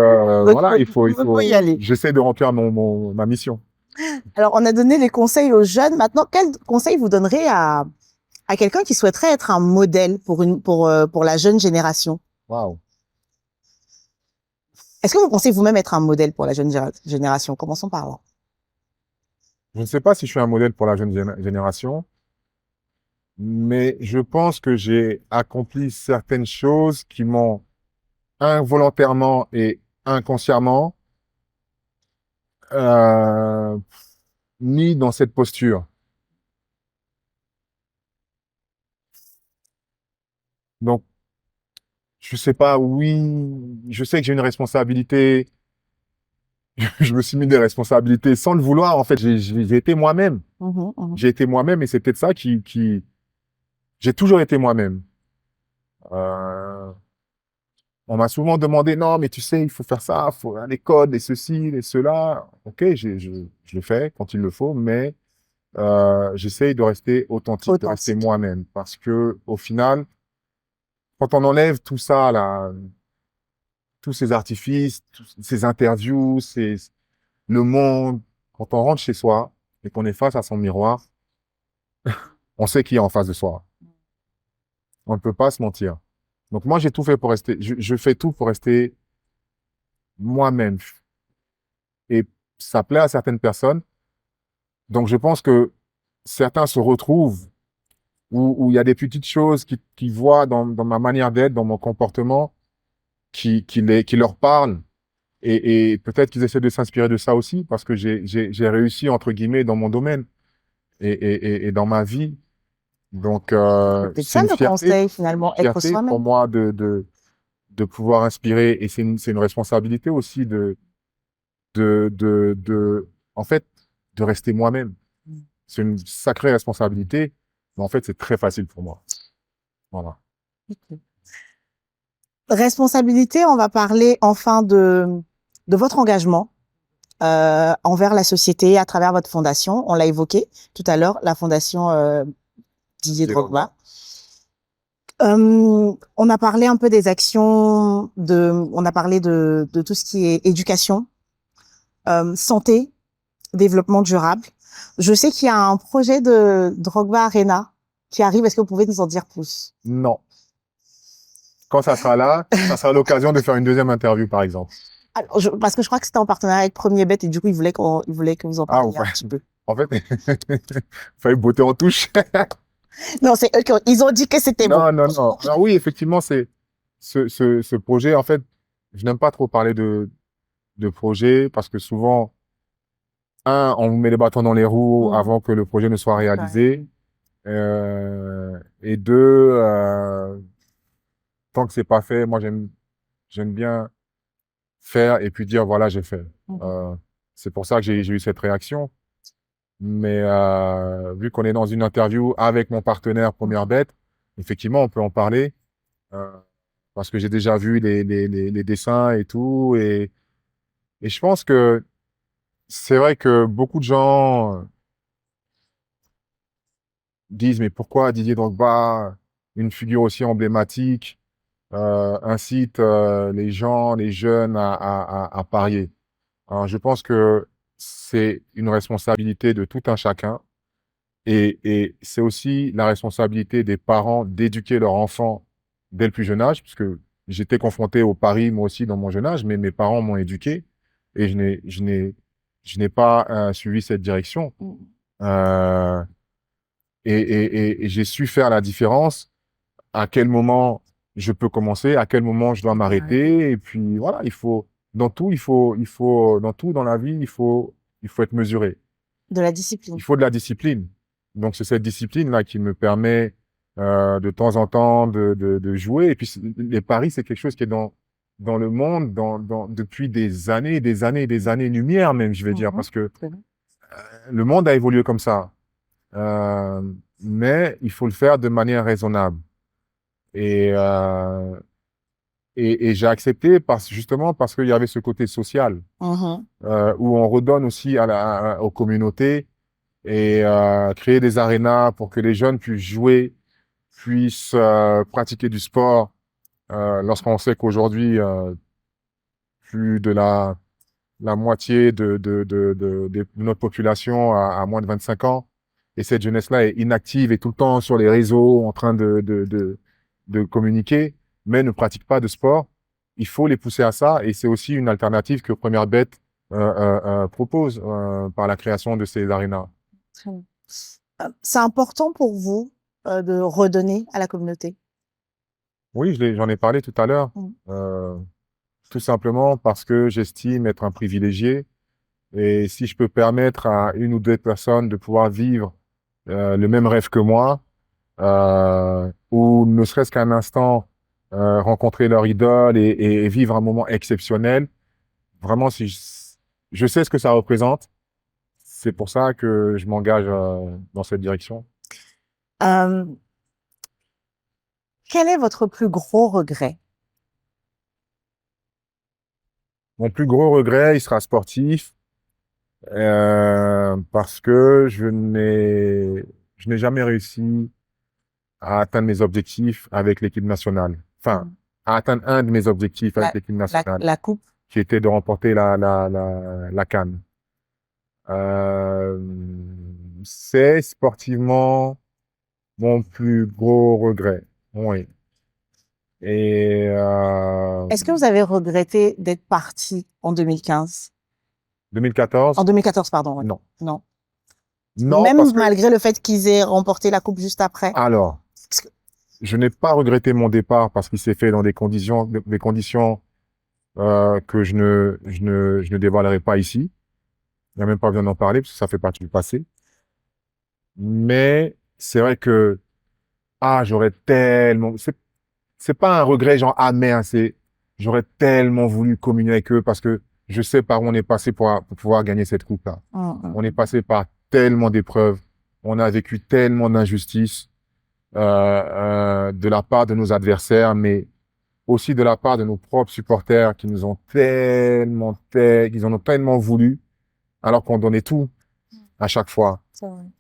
voilà, il faut, y aller. j'essaie de remplir ma mission. Alors, on a donné les conseils aux jeunes. Maintenant, quels conseils vous donnerez à quelqu'un qui souhaiterait être un modèle pour la jeune génération? Waouh. Est-ce que vous pensez vous-même être un modèle pour la jeune génération? Commençons par là. Je ne sais pas si je suis un modèle pour la jeune génération, mais je pense que j'ai accompli certaines choses qui m'ont involontairement et inconsciemment euh, mis dans cette posture. Donc, je sais pas, oui, je sais que j'ai une responsabilité. Je me suis mis des responsabilités sans le vouloir. En fait, j'ai été moi-même. J'ai été moi-même et c'est peut-être ça j'ai toujours été moi-même. Euh, On m'a souvent demandé, non, mais tu sais, il faut faire ça, il faut les codes, et ceci, et cela. Ok, je le fais quand il le faut, mais j'essaye de rester authentique, de rester moi-même. Parce que au final, quand on enlève tout ça, là, tous ces artifices, tous ces interviews, le monde, quand on rentre chez soi et qu'on est face à son miroir, on sait qui est en face de soi. On ne peut pas se mentir. Donc moi, j'ai tout fait pour rester, je fais tout pour rester moi-même. Et ça plaît à certaines personnes. Donc je pense que certains se retrouvent où il y a des petites choses qui voient dans ma manière d'être, dans mon comportement, qui leur parlent. Et peut-être qu'ils essaient de s'inspirer de ça aussi, parce que j'ai réussi, entre guillemets, dans mon domaine et dans ma vie. Donc, C'est c'est ça une le conseil, finalement, être fierté pour soi-même. moi de pouvoir inspirer. Et c'est une responsabilité aussi en fait, de rester moi-même. C'est une sacrée responsabilité, mais en fait, c'est très facile pour moi. Voilà. Responsabilité, on va parler enfin de votre engagement envers la société à travers votre fondation. On l'a évoqué tout à l'heure, la fondation Didier Drogba. On a parlé un peu des actions, on a parlé de tout ce qui est éducation, santé, développement durable. Je sais qu'il y a un projet de Drogba Arena qui arrive. Est-ce que vous pouvez nous en dire plus? Non. Quand ça sera là, ça sera l'occasion de faire une deuxième interview, par exemple. Alors, parce que je crois que c'était en partenariat avec Premier Bet et du coup, ils voulaient que vous en Ah, parliez un petit peu. en fait, fallait botter en touche. Non, c'est eux ils ont dit que c'était bon. Non, non, non. Alors oui, effectivement, c'est ce projet. En fait, je n'aime pas trop parler de projet parce que souvent, on vous met les bâtons dans les roues avant que le projet ne soit réalisé. Et deux, tant que c'est pas fait, moi j'aime bien faire et puis dire voilà, j'ai fait. C'est pour ça que j'ai eu cette réaction. Mais vu qu'on est dans une interview avec mon partenaire Première Bête, effectivement, on peut en parler parce que j'ai déjà vu les dessins et tout. Et je pense que c'est vrai que beaucoup de gens disent mais pourquoi Didier Drogba, une figure aussi emblématique, incite les gens, les jeunes à parier. Alors, je pense que c'est une responsabilité de tout un chacun et c'est aussi la responsabilité des parents d'éduquer leurs enfants dès le plus jeune âge, puisque j'étais confronté au pari moi aussi dans mon jeune âge, mais mes parents m'ont éduqué et je n'ai pas suivi cette direction. Euh, et j'ai su faire la différence, à quel moment je peux commencer, à quel moment je dois m'arrêter. Et puis voilà, dans tout dans la vie, il faut être mesuré. De la discipline. Il faut de la discipline. Donc c'est cette discipline-là qui me permet de temps en temps de jouer. Et puis les paris, c'est quelque chose qui est dans le monde depuis des années, des années, des années-lumière même, je vais dire, parce que le monde a évolué comme ça. Mais il faut le faire de manière raisonnable. Et, et j'ai accepté justement parce qu'il y avait ce côté social où on redonne aussi aux communautés et créer des arénas pour que les jeunes puissent jouer, puissent pratiquer du sport. Lorsqu'on sait qu'aujourd'hui, plus de la moitié de notre population a moins de 25 ans, et cette jeunesse-là est inactive et tout le temps sur les réseaux en train de communiquer, mais ne pratique pas de sport. Il faut les pousser à ça et c'est aussi une alternative que Première Bête propose par la création de ces arénas. C'est important pour vous de redonner à la communauté? Oui, j'en ai parlé tout à l'heure. Tout simplement parce que j'estime être un privilégié. Et si je peux permettre à une ou deux personnes de pouvoir vivre le même rêve que moi, ou ne serait-ce qu'un instant rencontrer leur idole et vivre un moment exceptionnel, vraiment, si je sais ce que ça représente, c'est pour ça que je m'engage dans cette direction. Quel est votre plus gros regret? Mon plus gros regret, il sera sportif, parce que je n'ai jamais réussi à atteindre mes objectifs avec l'équipe nationale. Enfin, à atteindre un de mes objectifs avec l'équipe nationale. La coupe? Qui était de remporter la CAN. C'est sportivement mon plus gros regret. Oui. Et Est-ce que vous avez regretté d'être parti en 2015? 2014? En 2014, pardon. Ouais. Non. Non. Non, même parce que... malgré le fait qu'ils aient remporté la coupe juste après. Alors, je n'ai pas regretté mon départ parce qu'il s'est fait dans des conditions que je ne dévoilerai pas ici. Il n'y a même pas besoin d'en parler parce que ça fait partie du passé. Mais c'est vrai que j'aurais tellement... C'est pas un regret genre amer, j'aurais tellement voulu communier avec eux parce que je sais par où on est passé pour pouvoir gagner cette coupe-là. On est passé par tellement d'épreuves, on a vécu tellement d'injustices de la part de nos adversaires, mais aussi de la part de nos propres supporters qui nous ont qu'ils en ont tellement voulu, alors qu'on donnait tout à chaque fois,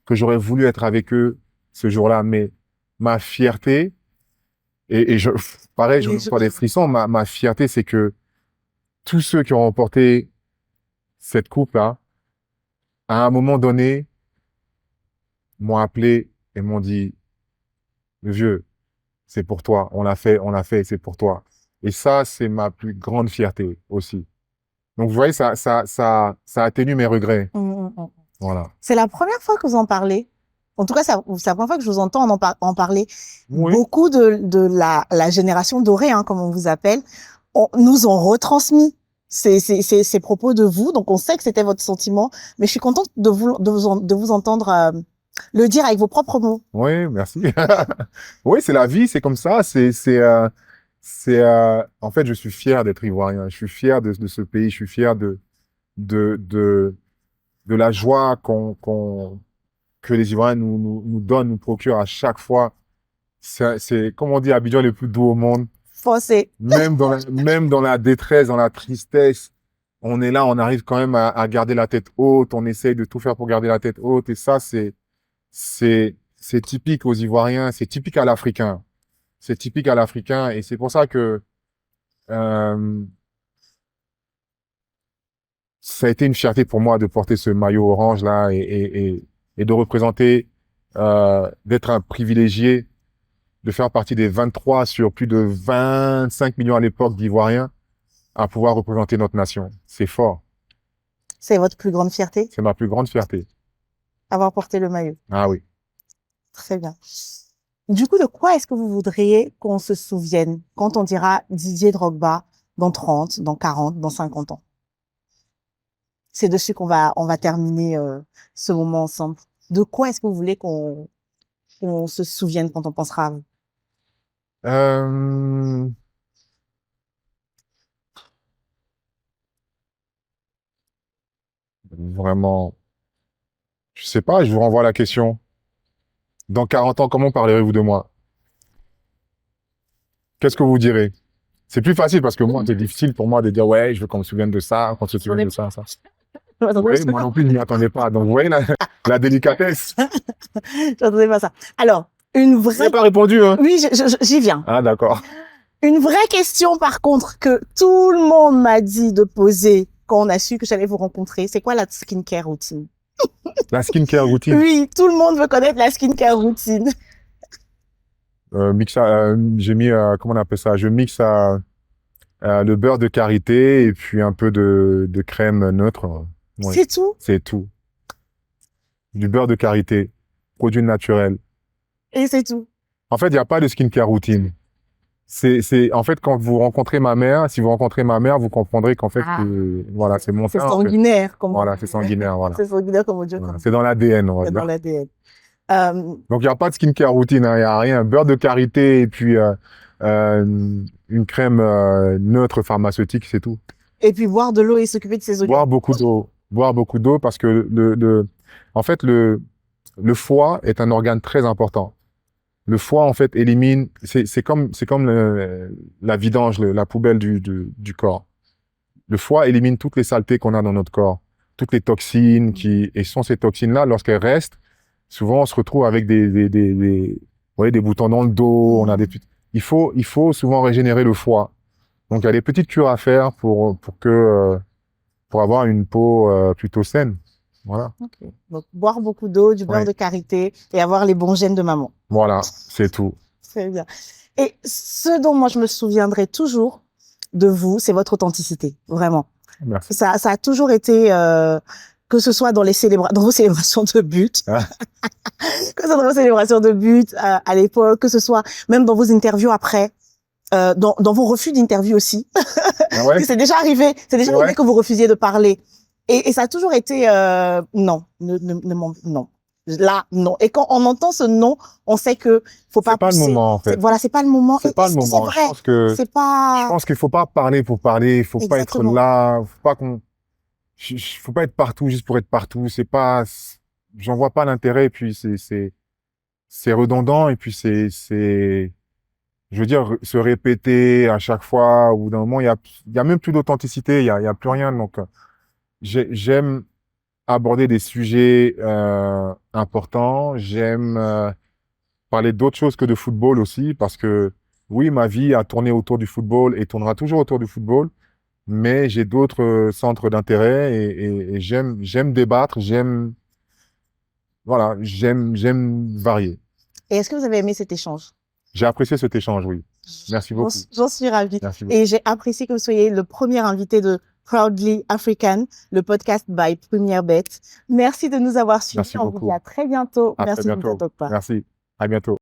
que j'aurais voulu être avec eux ce jour-là. Mais ma fierté, Et pareil, j'en Oui, ai pas des frissons. Ma fierté, c'est que tous ceux qui ont remporté cette coupe-là, à un moment donné, m'ont appelé et m'ont dit, le vieux, c'est pour toi. On l'a fait, c'est pour toi. Et ça, c'est ma plus grande fierté aussi. Donc, vous voyez, ça atténue mes regrets. Mm. Voilà. C'est la première fois que vous en parlez. En tout cas, c'est la première fois que je vous entends en parler. Oui. Beaucoup de la génération dorée, hein, comme on vous appelle, nous ont retransmis ces propos de vous. Donc, on sait que c'était votre sentiment. Mais je suis contente de vous entendre le dire avec vos propres mots. Oui, merci. Oui, c'est la vie, c'est comme ça. En fait, je suis fier d'être ivoirien. Je suis fier de ce pays. Je suis fier de, de, de la joie que les Ivoiriens nous donnent, nous procurent à chaque fois. Comme on dit, Abidjan le plus doux au monde. Foncez. Même dans la détresse, dans la tristesse, on est là, on arrive quand même à garder la tête haute. On essaye de tout faire pour garder la tête haute. Et ça, c'est typique aux Ivoiriens, c'est typique à l'Africain. C'est typique à l'Africain. Et c'est pour ça que euh, ça a été une fierté pour moi de porter ce maillot orange là et de représenter, d'être un privilégié, de faire partie des 23 sur plus de 25 millions à l'époque d'Ivoiriens à pouvoir représenter notre nation. C'est fort. C'est votre plus grande fierté, C'est ma plus grande fierté. avoir porté le maillot. Ah oui. Très bien. Du coup, de quoi est-ce que vous voudriez qu'on se souvienne quand on dira Didier Drogba dans 30, dans 40, dans 50 ans? C'est dessus on va terminer ce moment ensemble. De quoi est-ce que vous voulez qu'on se souvienne quand on pensera à vous? Euh, Vraiment, je sais pas, je vous renvoie à la question. Dans 40 ans, comment parlerez-vous de moi? Qu'est-ce que vous direz? C'est plus facile parce que moi, c'est difficile pour moi de dire, ouais, je veux qu'on me souvienne de ça, qu'on se souvienne de ça, ça. Oui, moi non plus, je m'y attendais pas. Donc, vous voyez la délicatesse. J'entendais pas ça. Alors, une Vous n'avez vraie... pas répondu, hein? Oui, j'y viens. Ah, d'accord. Une vraie question, par contre, que tout le monde m'a dit de poser quand on a su que j'allais vous rencontrer, c'est quoi la skincare routine? La skincare routine. Oui, tout le monde veut connaître la skincare routine. J'ai mis, comment on appelle ça? Je mixe le beurre de karité et puis un peu de crème neutre. Oui, C'est tout? c'est tout. Du beurre de karité, produit naturel. Et c'est tout. En fait, il n'y a pas de skincare routine. En fait, quand vous rencontrez ma mère, si vous rencontrez ma mère, vous comprendrez qu'en fait, voilà, c'est mon C'est frère. En fait. sanguinaire, comme Voilà, c'est sanguinaire, voilà. C'est sanguinaire, comme on dit. Voilà. C'est dans l'ADN, on va C'est dire. dans l'ADN. Donc, il n'y a pas de skincare routine, hein, il n'y a rien. Beurre de karité et puis une crème neutre pharmaceutique, c'est tout. Et puis boire de l'eau et s'occuper de ses oignons. Boire beaucoup d'eau. Boire beaucoup d'eau parce que en fait, le foie est un organe très important. Le foie, en fait, élimine, c'est comme la vidange, la poubelle du corps. Le foie élimine toutes les saletés qu'on a dans notre corps, toutes les toxines et sont ces toxines-là, lorsqu'elles restent, souvent on se retrouve avec vous voyez, des boutons dans le dos, on a il faut souvent régénérer le foie. Donc il y a des petites cures à faire pour avoir une peau plutôt saine. Voilà. Okay. Donc boire beaucoup d'eau, du beurre de karité et avoir les bons gènes de maman. Voilà, c'est tout. C'est bien. Et ce dont moi je me souviendrai toujours de vous, c'est votre authenticité, vraiment. Merci. Ça a toujours été, que ce soit dans dans vos célébrations de but, Ah. que ce soit dans vos célébrations de but à l'époque, que ce soit même dans vos interviews après, dans vos refus d'interview aussi. Ah ouais? C'est déjà arrivé que vous refusiez de parler. Et ça a toujours été non, non. Là, non. Et quand on entend ce non, on sait que faut pas pousser. C'est pas le moment, en fait. Voilà, c'est pas le moment. C'est pas le moment. C'est vrai. Je pense qu'il faut pas parler pour parler. Il faut pas être là. Faut pas être partout juste pour être partout. J'en vois pas l'intérêt. Et puis c'est redondant. Et puis je veux dire, se répéter à chaque fois. Au bout d'un moment, il y a même plus d'authenticité. Il y a plus rien. Donc, j'aime aborder des sujets importants. J'aime parler d'autres choses que de football aussi, parce que oui, ma vie a tourné autour du football et tournera toujours autour du football, mais j'ai d'autres centres d'intérêt et j'aime débattre, j'aime varier. Et est-ce que vous avez aimé cet échange? J'ai apprécié cet échange, oui. Merci beaucoup. J'en suis ravie. Merci beaucoup. Et j'ai apprécié que vous soyez le premier invité de Proudly African, le podcast by Première Bet. Merci de nous avoir suivis. Merci On vous beaucoup. dit à très bientôt. À Merci très de nous bientôt. pas. Merci. À bientôt.